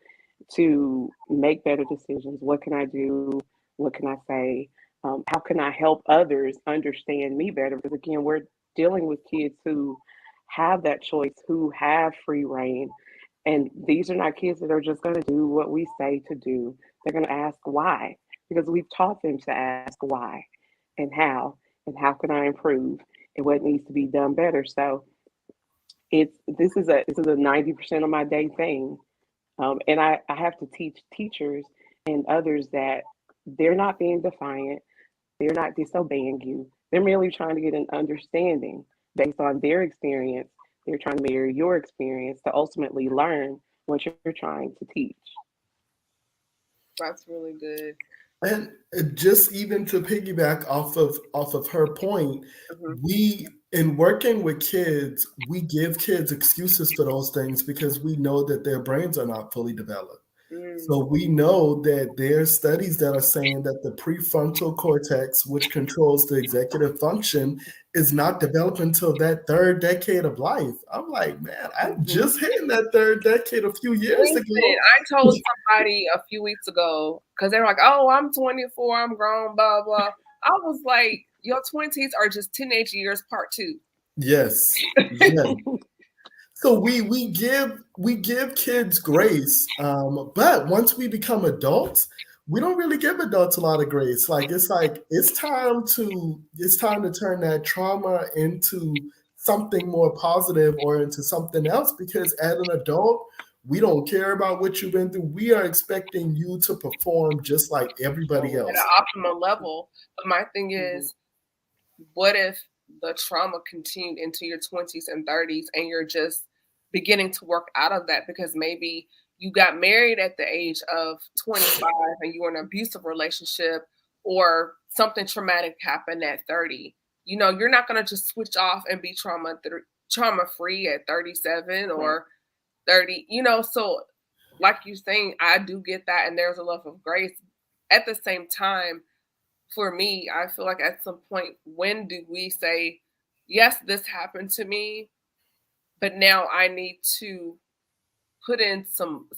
to make better decisions? What can I do? What can I say? How can I help others understand me better? Because again, we're dealing with kids who have that choice, who have free reign. And these are not kids that are just going to do what we say to do. They're going to ask why, because we've taught them to ask why and how. and how can I improve and what needs to be done better. So this is a 90% of my day thing. And I have to teach teachers and others that they're not being defiant, they're not disobeying you. They're merely trying to get an understanding based on their experience. They're trying to mirror your experience to ultimately learn what you're trying to teach. That's really good. And just even to piggyback off of her point, Mhm. we in working with kids, we give kids excuses for those things because we know that their brains are not fully developed. Mm. So we know that there's studies that are saying that the prefrontal cortex, which controls the executive function, is not developed until that third decade of life. I'm like, man, I'm Mhm. just hitting that third decade a few years Listen, ago. I told somebody a few weeks ago because they were like, "Oh, I'm 24, I'm grown, blah blah." I was like, "Your 20s are just teenage years, part two." Yes. Yes. So we give kids grace, but once we become adults, we don't really give adults a lot of grace. Like it's time to turn that trauma into something more positive or into something else. Because as an adult, we don't care about what you've been through. We are expecting you to perform just like everybody At an else. optimal level. But my thing Mhm. is, what if the trauma continued into your 20s and 30s and you're just beginning to work out of that because maybe you got married at the age of 25 and you were in an abusive relationship or something traumatic happened at 30. You know, you're not going to just switch off and be trauma free at 37 Right. or 30, you know. So like you're saying, I do get that, and there's a love of grace. At the same time, for me, I feel like at some point, when do we say, yes, this happened to me, but now I need to put in some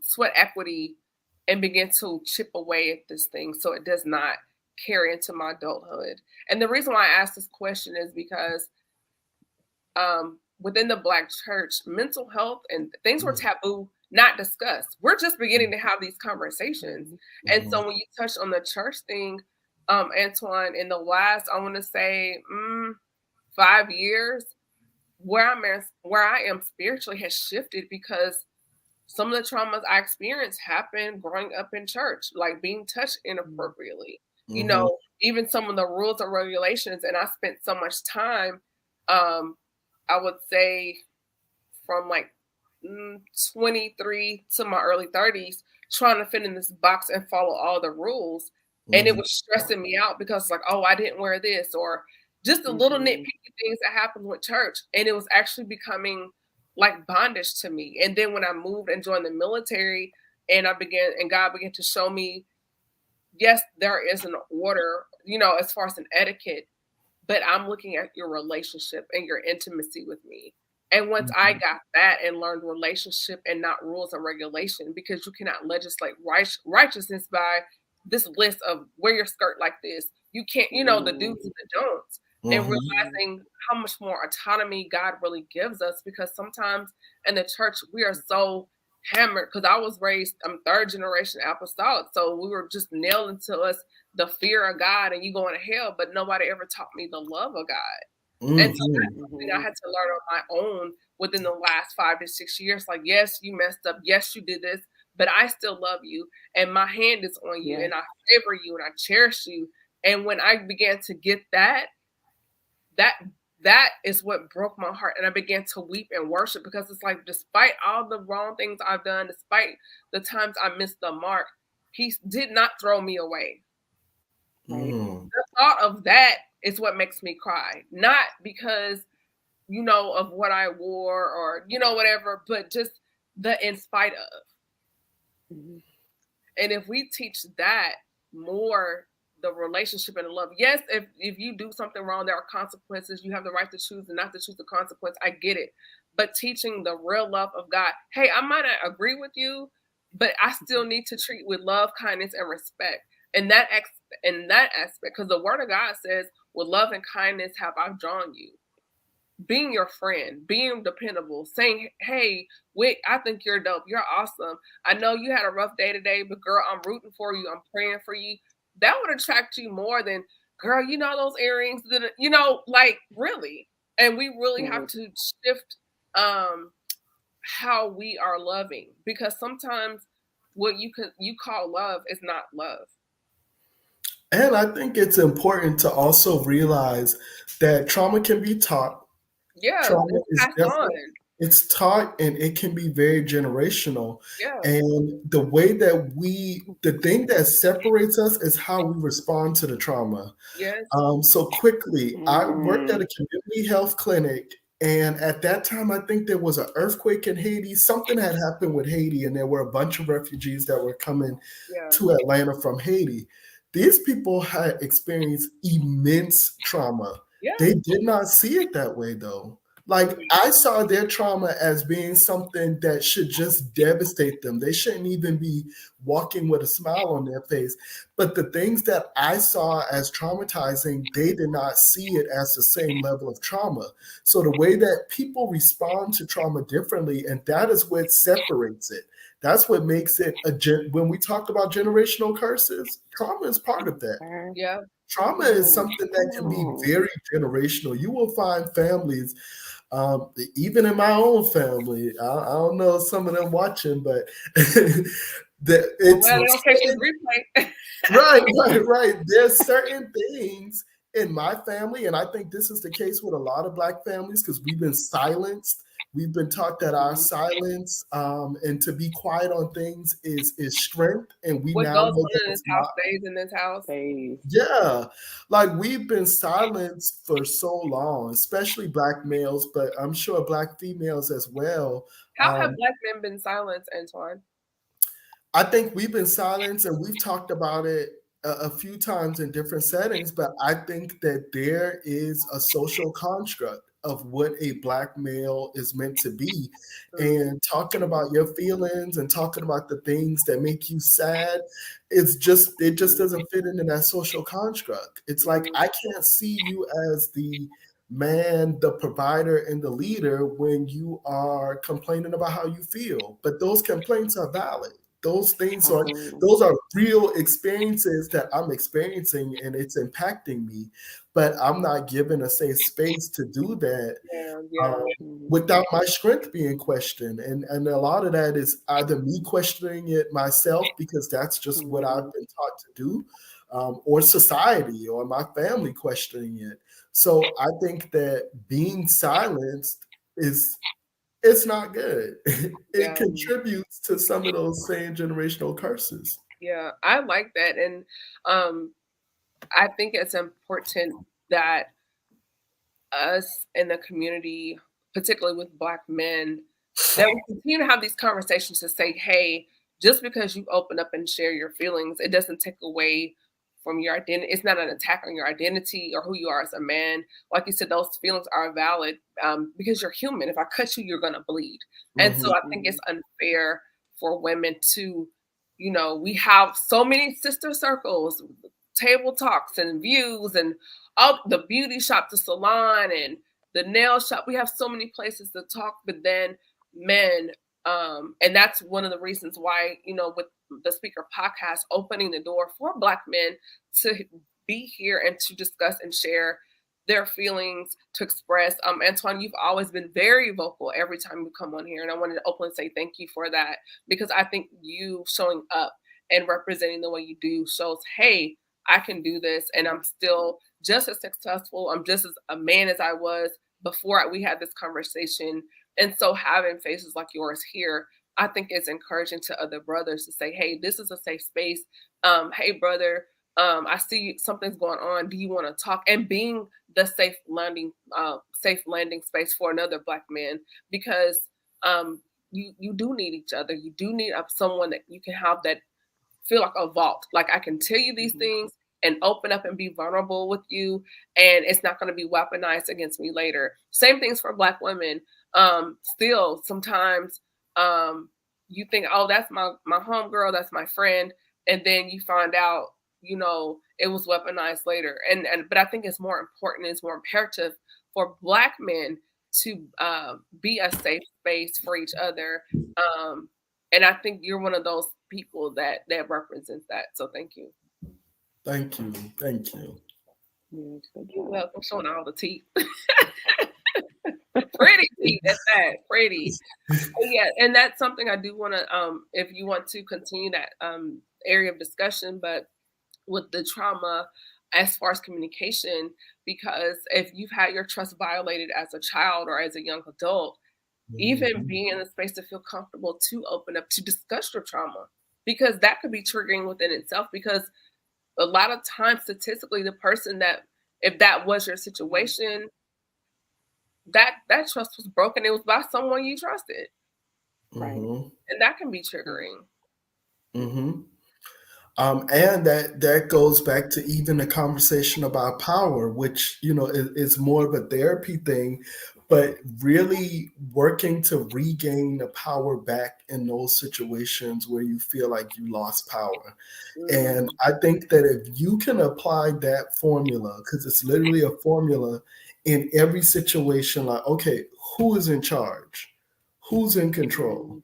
sweat equity and begin to chip away at this thing so it does not carry into my adulthood. And the reason why I ask this question is because within the Black church, mental health and things were taboo, not discussed. We're just beginning to have these conversations. Mhm. And so Mhm. when you touch on the church thing, Antwan, in the last, I want to say, 5 years, where I am spiritually has shifted because some of the traumas I experienced happened growing up in church, like being touched inappropriately. You Mhm. know, even some of the rules and regulations, and I spent so much time, um, I would say from like 23 to my early 30s, trying to fit in this box and follow all the rules. And it Mhm. was stressing me out because, like, oh, I didn't wear this, or just the little Mhm. nitpicky things that happened with church. And it was actually becoming like bondage to me. And then when I moved and joined the military, and God began to show me, yes, there is an order, you know, as far as an etiquette, but I'm looking at your relationship and your intimacy with me. And once I Mhm. got that and learned relationship and not rules and regulation, because you cannot legislate righteousness by this list of wear your skirt like this. You can't, you know, the do's and the don'ts. And Mhm. realizing how much more autonomy God really gives us, because sometimes in the church we are so hammered. Because I was raised, I'm third generation apostolic, so we were just nailed into us the fear of God and you going to hell, but nobody ever taught me the love of God. And so that's Mhm. something I Mhm. had to learn on my own within the last 5 to 6 years. Like, yes, you messed up. Yes, you did this, but I still love you. And my hand is on you Yes. and I favor you and I cherish you. And when I began to get that that is what broke my heart. And I began to weep and worship because it's like, despite all the wrong things I've done, despite the times I missed the mark, he did not throw me away. Right. Mm. The thought of that is what makes me cry. Not because, you know, of what I wore or, you know, whatever, but just the in spite of. Mhm. And if we teach that more, the relationship and the love, yes, if you do something wrong, there are consequences. You have the right to choose and not to choose the consequence. I get it. But teaching the real love of God, hey, I might not agree with you, but I still need to treat with love, kindness, and respect. And in that aspect, because the word of God says, with love and kindness have I drawn you. Being your friend, being dependable, saying, hey, Wick, I think you're dope. You're awesome. I know you had a rough day today, but girl, I'm rooting for you. I'm praying for you. That would attract you more than girl, you know those earrings, you know, like really. And we really have to shift how we are loving, because sometimes what you call love is not love. And I think it's important to also realize that trauma can be taught. Yeah, Trauma it's is passed on. definitely it's taught, and it can be very generational. Yeah. And the thing that separates us is how we respond to the trauma. Yes. So quickly, I worked at a community health clinic, and at that time, I think there was an earthquake in Haiti. Something had happened with Haiti, and there were a bunch of refugees that were coming Yeah. to Atlanta from Haiti. These people had experienced immense trauma. Yeah. They did not see it that way, though. Like, I saw their trauma as being something that should just devastate them. They shouldn't even be walking with a smile on their face. But the things that I saw as traumatizing, they did not see it as the same level of trauma. So the way that people respond to trauma differently, and that is what separates it. That's what makes it when we talk about generational curses, trauma is part of that. Yeah. Trauma is something that can be very generational. You will find families, even in my own family, I don't know some of them watching, but it's well, they don't catch this replay. right. There's certain things in my family, and I think this is the case with a lot of Black families, because we've been silenced. We've been taught that our silence and to be quiet on things is strength, and we What now goes know on that in this it's house not. stays in this house. Yeah, like we've been silenced for so long, especially Black males, but I'm sure Black females as well. How have Black men been silenced, Antwan? I think we've been silenced, and we've talked about it a few times in different settings, but I think that there is a social construct of what a Black male is meant to be. And talking about your feelings and talking about the things that make you sad, it just doesn't fit into that social construct. It's like, I can't see you as the man, the provider, and the leader when you are complaining about how you feel. But those complaints are valid. Those things are real experiences that I'm experiencing, and it's impacting me, but I'm not given a safe space to do that without my strength being questioned. And a lot of that is either me questioning it myself, because that's just what I've been taught to do, or society or my family questioning it. So I think that being silenced it's not good. It contributes to some of those same generational curses. Yeah, I like that. And I think it's important that us in the community, particularly with Black men, that we continue to have these conversations to say, hey, just because you open up and share your feelings, it doesn't take away from your identity. It's not an attack on your identity or who you are as a man. Like you said, those feelings are valid because you're human. If I cut you, you're going to bleed. And so I think it's unfair for women to, you know, we have so many sister circles, table talks and views and all the beauty shop, the salon and the nail shop. We have so many places to talk, but then men, and that's one of the reasons why, you know, with the Speaker podcast, opening the door for Black men to be here and to discuss and share their feelings, to express. Antwan, you've always been very vocal every time you come on here, and I wanted to openly say thank you for that, because I think you showing up and representing the way you do shows, hey, I can do this, and I'm still just as successful. I'm just as a man as I was before we had this conversation. And so having faces like yours here, I think it's encouraging to other brothers to say, hey, this is a safe space. Hey, brother, I see something's going on. Do you want to talk? And being the safe landing space for another Black man, because you do need each other. You do need someone that you can have that feel like a vault. Like, I can tell you these things and open up and be vulnerable with you, and it's not going to be weaponized against me later. Same things for Black women. Still, sometimes you think, oh, that's my homegirl, that's my friend, and then you find out, you know, it was weaponized later. But I think it's more important, it's more imperative for Black men to be a safe space for each other. And I think you're one of those people that represents that. So thank you. Thank you. Yeah, good You're job. welcome. Showing all the teeth. Pretty teeth at that. Pretty. Yeah, and that's something I do want to if you want to continue that area of discussion, but with the trauma as far as communication, because if you've had your trust violated as a child or as a young adult, even Mhm. being in a space to feel comfortable to open up to discuss your trauma, because that could be triggering within itself, because a lot of times statistically the person that, if that was your situation, that trust was broken, it was by someone you trusted, Right. Mhm. and that can be Right. triggering. Mhm. And that goes back to even the conversation about power, which is more of a therapy thing, but really working to regain the power back in those situations where you feel like you lost power. Mm, And I think that if you can apply that formula, because it's literally a formula in every situation, like, okay, who is in charge? Who's in control? Mhm.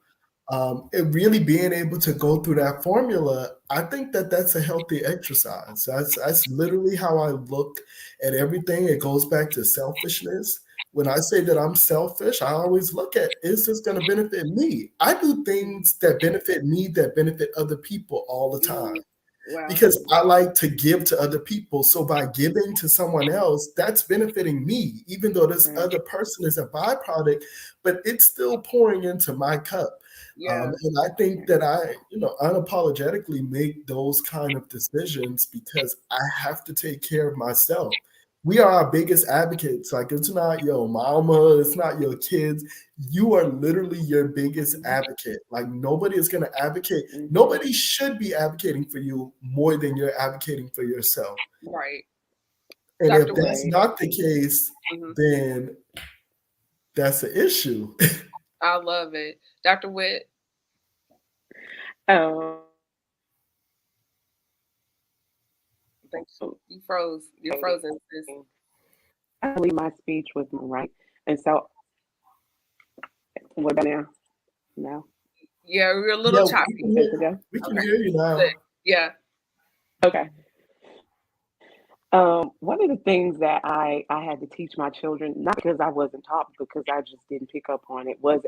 And really being able to go through that formula, I think that that's a healthy exercise. That's literally how I look at everything. It goes back to selfishness. When I say that I'm selfish, I always look at, is this going to benefit me? I do things that benefit me, that benefit other people all the time, mm, wow. because I like to give to other people. So by giving to someone else, that's benefiting me, even though this Right. other person is a byproduct, but it's still pouring into my cup. Yeah. And I think Right. that I, unapologetically make those kind of decisions because I have to take care of myself. We are our biggest advocates. Like, it's not your mama, it's not your kids. You are literally your biggest Mhm. advocate. Like, nobody is going to advocate. Mhm. Nobody should be advocating for you more than you're advocating for yourself. Right. And Dr. if Witt. that's Right. not the case, Mhm. then that's an issue. I love it. Dr. Witt. I think you froze. You're frozen, sis. I believe my speech was right. And so, what about now? No? Yeah, we're a little Yeah, we can choppy. Good hear, to go? we can Okay. hear you Good. now. Yeah. Okay. One of the things that I had to teach my children, not because I wasn't taught, because I just didn't pick up on it, was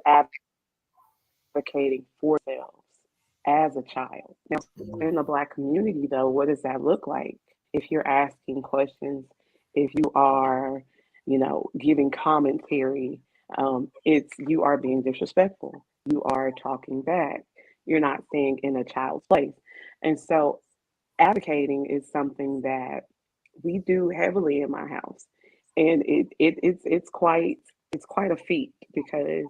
advocating for themselves as a child. Now, Mhm. in the Black community, though, what does that look like? If you're asking questions, if you are, giving commentary, it's you are being disrespectful. You are talking back. You're not staying in a child's place. And so advocating is something that we do heavily in my house. And it's quite a feat because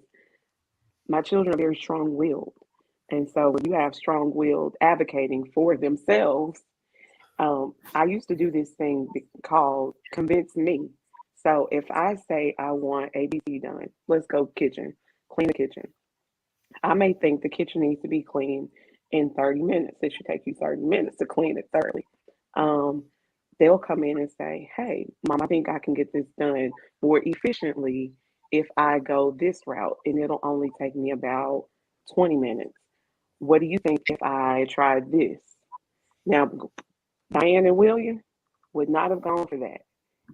my children are very strong willed. And so when you have strong willed advocating for themselves, I used to do this thing called convince me. So if I say I want ABC done, let's go kitchen, clean the kitchen. I may think the kitchen needs to be clean in 30 minutes. It should take you 30 minutes to clean it thoroughly. Um, they'll come in and say, hey, Mom, I think I can get this done more efficiently if I go this route, and it'll only take me about 20 minutes. What do you think if I tried this? Now, Diane and William would not have gone for that.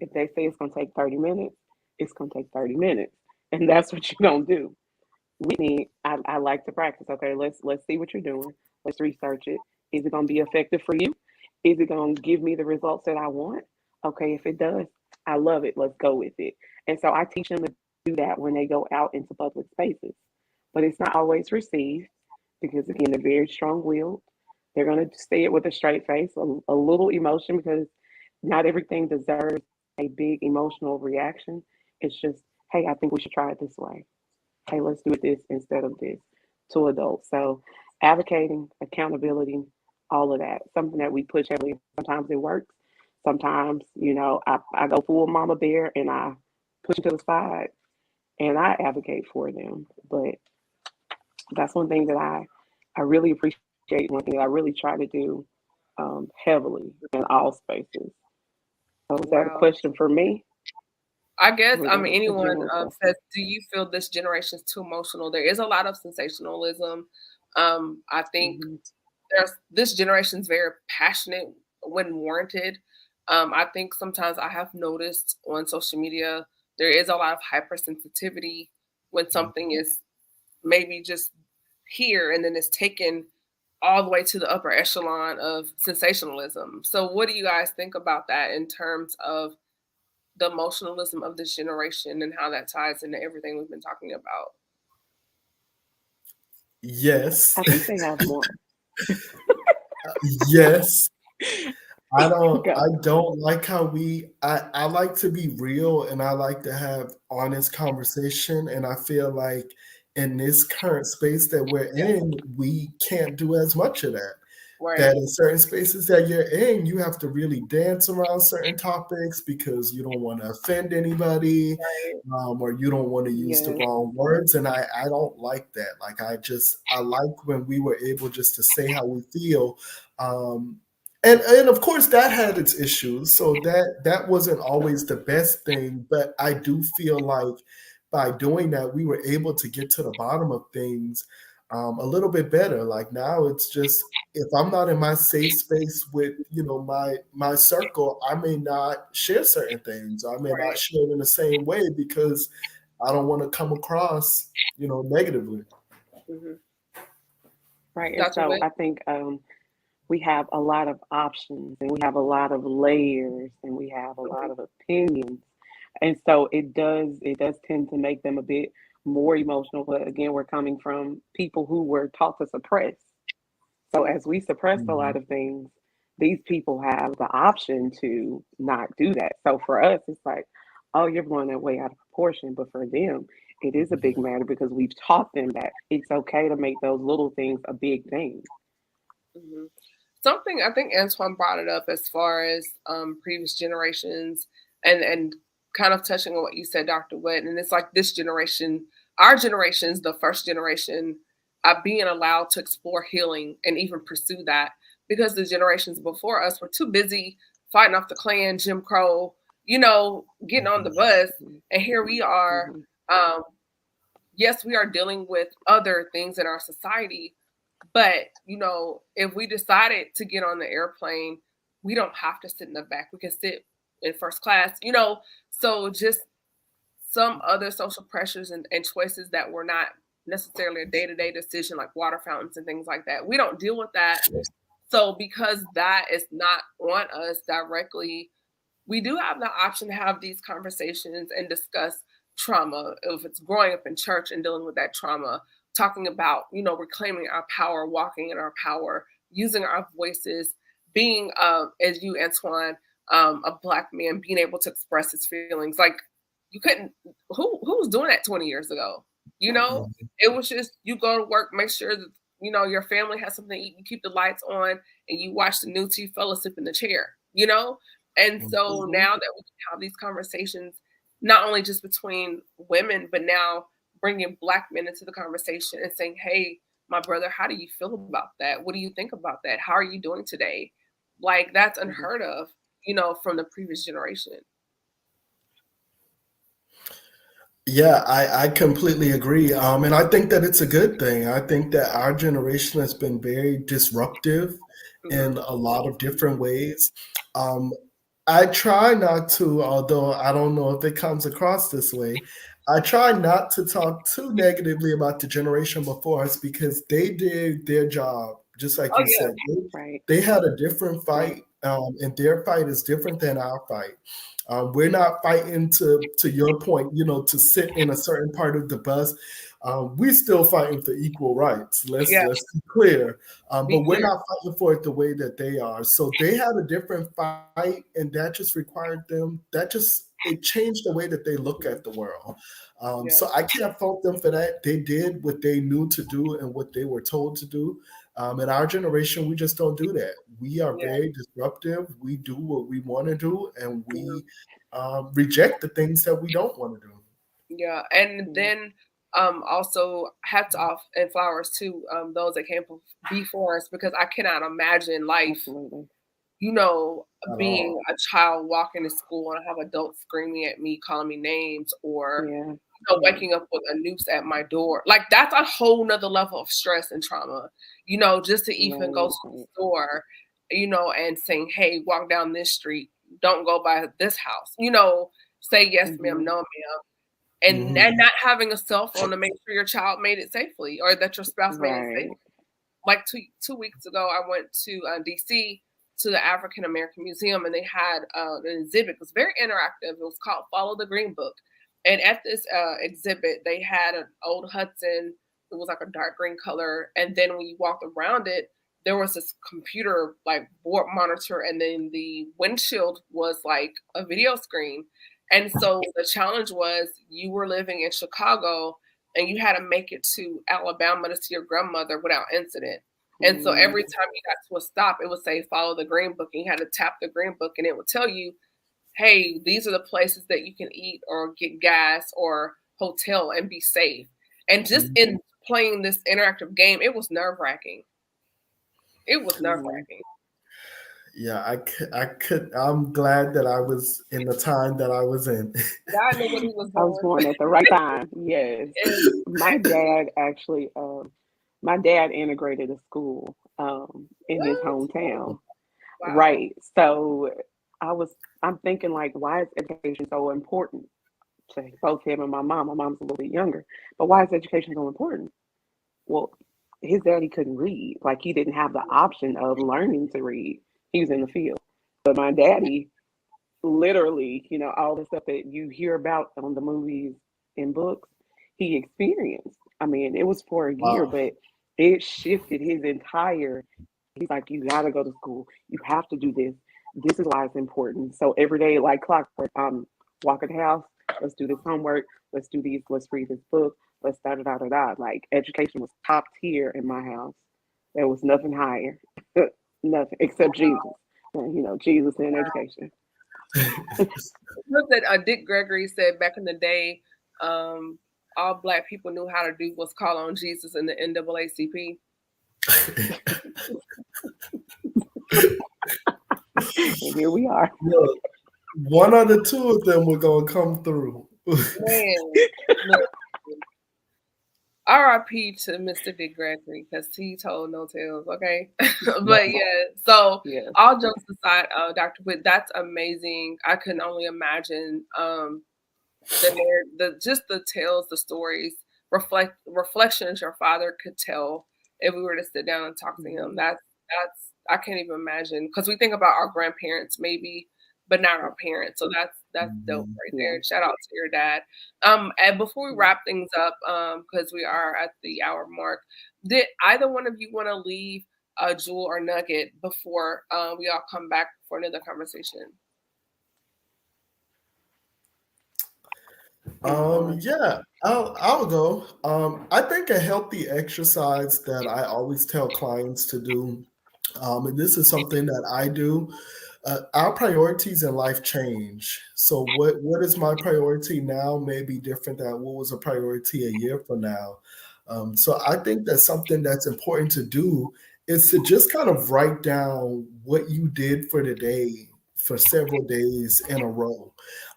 If they say it's going to take 30 minutes, it's going to take 30 minutes. And that's what you're going to do. Whitney, I like to practice. Okay, let's see what you're doing. Let's research it. Is it going to be effective for you? Is it going to give me the results that I want? Okay, if it does, I love it. Let's go with it. And so I teach them to do that when they go out into public spaces. But it's not always received because again, they're very strong-willed. They're going to say it with a straight face, a little emotion because not everything deserves a big emotional reaction. It's just, hey, I think we should try it this way. Hey, let's do this instead of this to adults. So advocating, accountability, all of that, something that we push heavily. Sometimes it works. Sometimes, I go full mama bear and I push them to the side and I advocate for them. But that's one thing that I really appreciate, one thing that I really try to do heavily in all spaces. So is that a Wow. question for me? I guess, Was I mean, a anyone general says, question? do you feel this generation is too emotional? There is a lot of sensationalism. I think Hmm. there's this generation's very passionate when warranted. I think sometimes I have noticed on social media there is a lot of hypersensitivity when something is maybe just here and then it's taken all the way to the upper echelon of sensationalism. So, what do you guys think about that in terms of the emotionalism of this generation and how that ties into everything we've been talking about? Yes. I think they have more. Yes. I Go. don't like how I like to be real and I like to have honest conversation. And I feel like in this current space that we're Yeah, in, we can't do as much of that. right, That in certain spaces that you're in, you have to really dance around certain topics because you don't want to offend anybody, right. or you don't want to use the Yes. wrong words. And I don't like that. Like I like when we were able just to say how we feel. And of course that had its issues. So that wasn't always the best thing. But I do feel like by doing that, we were able to get to the bottom of things a little bit better. Like now it's just if I'm not in my safe space with my circle, I may not share certain things. I may not Right. share it in the same way because I don't want to come across negatively. Hmm. Right. And Dr. so Witt? I think we have a lot of options and we have a lot of layers and we have a lot Mhm. of opinions. And so it does tend to make them a bit more emotional. But again, we're coming from people who were taught to suppress. So as we suppress a lot Mhm. of things, these people have the option to not do that. So for us, it's like, oh, you're blowing that way out of proportion. But for them, it is a big matter because we've taught them that it's okay to make those little things a big thing. Hmm. Something I think Antoine brought it up as far as previous generations and kind of touching on what you said, Dr. Witt. And it's like this generation, our generation's the first generation being allowed to explore healing and even pursue that because the generations before us were too busy fighting off the Klan, Jim Crow, getting on the bus. Mhm. And here we are. Mhm. Um, yes, we are dealing with other things in our society, but, if we decided to get on the airplane, we don't have to sit in the back. We can sit in first class. So just some other social pressures and choices that were not necessarily a day-to-day decision, like water fountains and things like that. We don't deal with that. So because that is not on us directly, we do have the option to have these conversations and discuss trauma. If it's growing up in church and dealing with that trauma, talking about, reclaiming our power, walking in our power, using our voices, being, as you, Antoine, a Black man, being able to express his feelings. Like, you couldn't, who was doing that 20 years ago? You know, Mhm. it was just, you go to work, make sure that, your family has something to eat, you keep the lights on, and you watch the news till you fell asleep in the chair. And so Mhm. now that we can have these conversations, not only just between women, but now bringing Black men into the conversation and saying, hey, my brother, how do you feel about that? What do you think about that? How are you doing today? Like, that's Mhm. unheard of, from the previous generation. Yeah, I completely agree. And I think that it's a good thing. I think that our generation has been very disruptive Hmm. in a lot of different ways. Um, I try not to, although I don't know if it comes across this way, I try not to talk too negatively about the generation before us because they did their job, just like Oh, you yeah. said. Right. They had a different Right. fight, and their fight is different than our fight. We're not fighting to your point, to sit in a certain part of the bus. We're still fighting for equal rights. Yeah. Let's be clear. Be But we're clear. not fighting for it the way that they are. So they had a different fight, and that just required them. That just it changed the way that they look Mhm. at the world. Yeah. So I can't fault them for that. They did what they knew to do and what they were told to do. In our generation, we just don't do that. We are Yeah. very disruptive. We do what we want to do, and Mhm. we reject the things that we don't want to do. Yeah, and Mhm. then also hats off and flowers to those that came before us because I cannot imagine life, Absolutely. you know, At being all. a child walking to school and I have adults screaming at me, calling me names, or Yeah. Yeah. waking up with a noose at my door. Like that's a whole nother level of stress and trauma. Just to even go Right. to the Right. store, and saying, "Hey, walk down this street." don't go by this house. Say yes, ma'am, no, ma'am. And not having a cell phone to make sure your child made it safely or that your spouse made it safely. Like two weeks ago, I went to DC to the African American Museum, and they had an exhibit. It was very interactive. It was called Follow the Green Book. And at this exhibit, they had an old Hudson. It was like a dark green color. And then when you walked around it, there was this computer like board monitor, and then the windshield was like a video screen. And so the challenge was you were living in Chicago and you had to make it to Alabama to see your grandmother without incident. And so every time you got to a stop, it would say, follow the green book. And you had to tap the green book and it would tell you, hey, these are the places that you can eat or get gas or hotel and be safe. And just in playing this interactive game, it was nerve-wracking. It was nerve-wracking. Yeah, I'm glad that I was in the time that I was in. God knew what he was doing. I was born at the right time. Yes. My dad actually, my dad integrated a school in his hometown. Wow. Right. So I'm thinking like, why is education so important to both him and my mom? My mom's a little bit younger, but why is education so important? Well, his daddy couldn't read. Like he didn't have the option of learning to read. He was in the field. But my daddy, literally, all the stuff that you hear about on the movies and books, he experienced. I mean, it was for a year, but it shifted his entire. He's like, you got to go to school. You have to do this. This is why it's important. So every day, like clockwork, walk at the house. Let's do this homework. Let's do these. Let's read this book. Let's da. Like education was top tier in my house. There was nothing higher. Nothing except Jesus. Jesus and education. Look that Dick Gregory said back in the day, all Black people knew how to do was call on Jesus in the NAACP. And here we are. Look, one of the two of them were gonna come through. Man, R.I.P. to Mr. Dick Gregory because he told no tales, okay? But yeah, so all jokes aside, Dr. Witt, that's amazing. I can only imagine just the tales, the stories, reflections your father could tell if we were to sit down and talk to him. That's I can't even imagine because we think about our grandparents maybe, but not our parents. So that's dope right there. Shout out to your dad. And before we wrap things up, because we are at the hour mark, did either one of you want to leave a jewel or nugget before we all come back for another conversation? Yeah, I'll go. I think a healthy exercise that I always tell clients to do, and this is something that I do. Our priorities in life change. So what is my priority now may be different than what was a priority a year from now. So I think that's something that's important to do is to just kind of write down what you did for the day for several days in a row.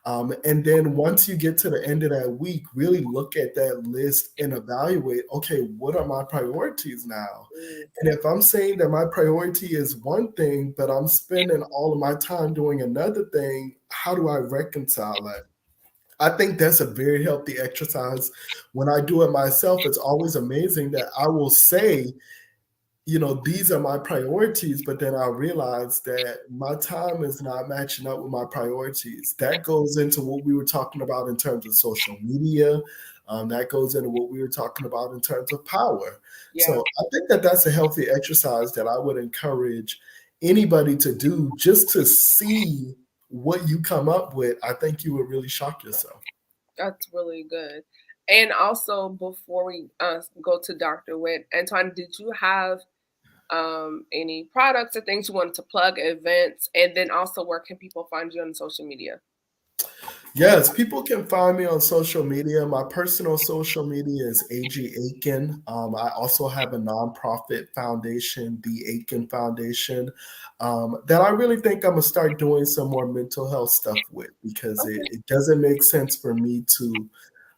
And then once you get to the end of that week, really look at that list and evaluate, okay, what are my priorities now? And if I'm saying that my priority is one thing, but I'm spending all of my time doing another thing, how do I reconcile that? I think that's a very healthy exercise. When I do it myself, it's always amazing that I will say, these are my priorities, but then I realize that my time is not matching up with my priorities. That goes into what we were talking about in terms of social media. That goes into what we were talking about in terms of power. Yeah. So I think that that's a healthy exercise that I would encourage anybody to do just to see what you come up with. I think you would really shock yourself. That's really good. And also, before we go to Dr. Witt, Antwan, did you have any products or things you wanted to plug, events, and then also where can people find you on social media? Yes, people can find me on social media. My personal social media is AG Aiken. I also have a nonprofit foundation, the Aiken Foundation, that I really think I'm going to start doing some more mental health stuff with because it doesn't make sense for me to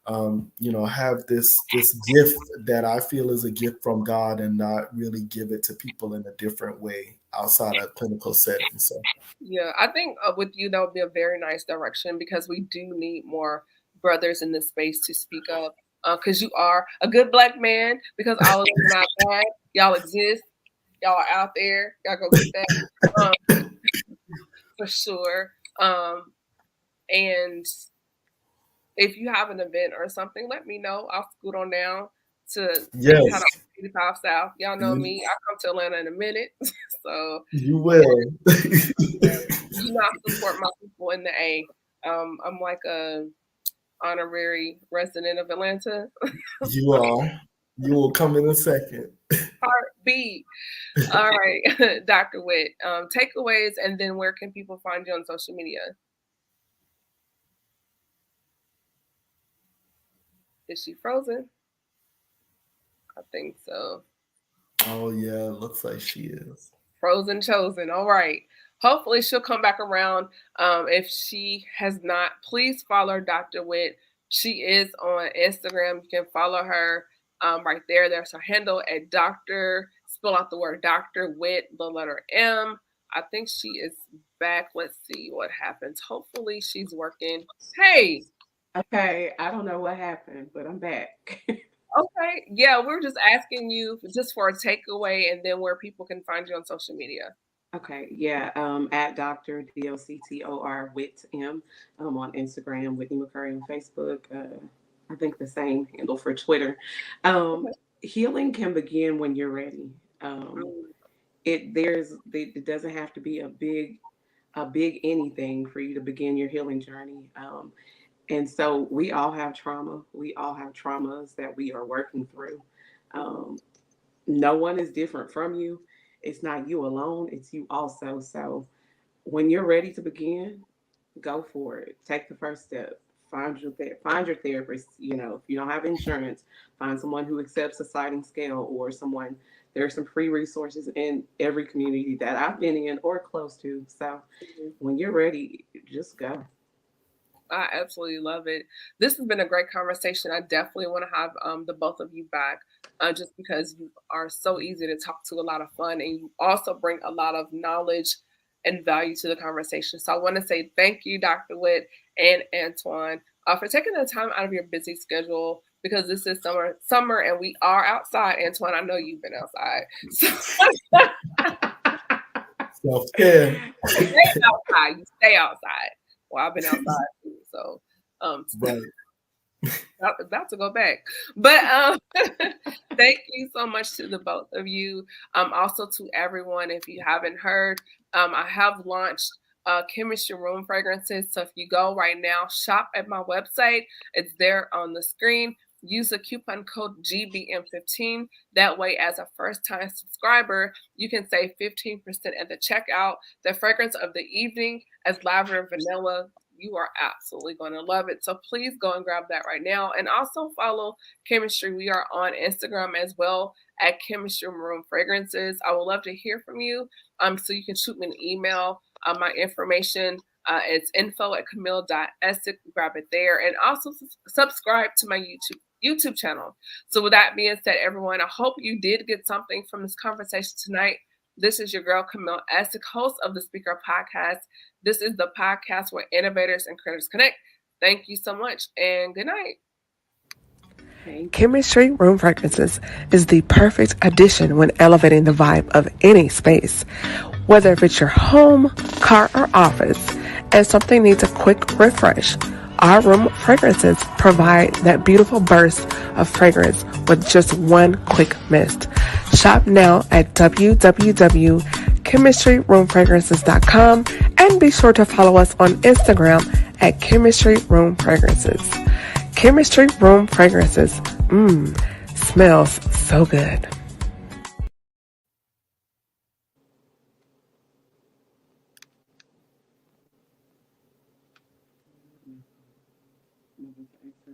have this gift that I feel is a gift from God, and not really give it to people in a different way outside of clinical setting. So Yeah, I think with you that would be a very nice direction because we do need more brothers in this space to speak up. Because you are a good black man. Because all of them are not bad. Y'all exist. Y'all are out there. Y'all go get that for sure. And if you have an event or something, let me know. I'll scoot on down to yes, kind of 85 South. Y'all know you, me. I'll come to Atlanta in a minute. So you will. you not support my people in the A. I'm like a honorary resident of Atlanta. You are. You will come in a second. Part B. All right, Dr. Witt. Takeaways, and then where can people find you on social media? Is she frozen? I think so. Oh yeah, looks like she is. Frozen chosen. All right. Hopefully she'll come back around. If she has not, please follow Dr. Witt. She is on Instagram. You can follow her right there. There's her handle at Dr. Spell out the word Dr. Witt, the letter M. I think she is back. Let's see what happens. Hopefully she's working. Hey. Okay, I don't know what happened, but I'm back. Okay. Yeah, we're just asking you just for a takeaway and then where people can find you on social media. Okay, yeah, at Dr. DOCTOR Wit M on Instagram, Whitney McClure on Facebook. I think the same handle for Twitter. Um, Healing can begin when you're ready. Um, Mm, it doesn't have to be a big anything for you to begin your healing journey. And so we all have trauma. We all have traumas that we are working through. mhm. Um, no one is different from you. It's not you alone, it's you also. So when you're ready to begin, go for it. Take the first step. Find your therapist. If you don't have insurance, find someone who accepts a sliding scale, or someone. There are some free resources in every community that I've been in or close to. So when you're ready, just go. I absolutely love it. This has been a great conversation. I definitely want to have the both of you back just because you are so easy to talk to, a lot of fun, and you also bring a lot of knowledge and value to the conversation. So I want to say thank you, Dr. Witt and Antwan, for taking the time out of your busy schedule because this is summer, and we are outside. Antwan, I know you've been outside. So Self care. stay outside. You stay outside. Well, I've been outside too, so Right. about to go back. But thank you so much to the both of you. Also to everyone, if you haven't heard, I have launched chemistry room fragrances. So if you go right now, shop at my website. It's there on the screen. Use the coupon code GBM15. That way, as a first-time subscriber, you can save 15% at the checkout. The fragrance of the evening as lavender vanilla. You are absolutely going to love it. So please go and grab that right now. And also follow Chemistry. We are on Instagram as well at Chemistry Room Fragrances. I would love to hear from you. So you can shoot me an email. My information it's info@camille.essick. Grab it there. And also subscribe to my YouTube channel. So with that being said, everyone, I hope you did get something from this conversation tonight. This is your girl, Camille Essick, host of the Speaker Podcast. This is the podcast where innovators and creators connect. Thank you so much and good night. Chemistry Room Fragrances is the perfect addition when elevating the vibe of any space. Whether if it's your home, car, or office, and something needs a quick refresh, our room fragrances provide that beautiful burst of fragrance with just one quick mist. Shop now at www.chemistryroomfragrances.com and be sure to follow us on Instagram at Chemistry Room Fragrances. Chemistry Room Fragrances. Smells so good. Mm-hmm.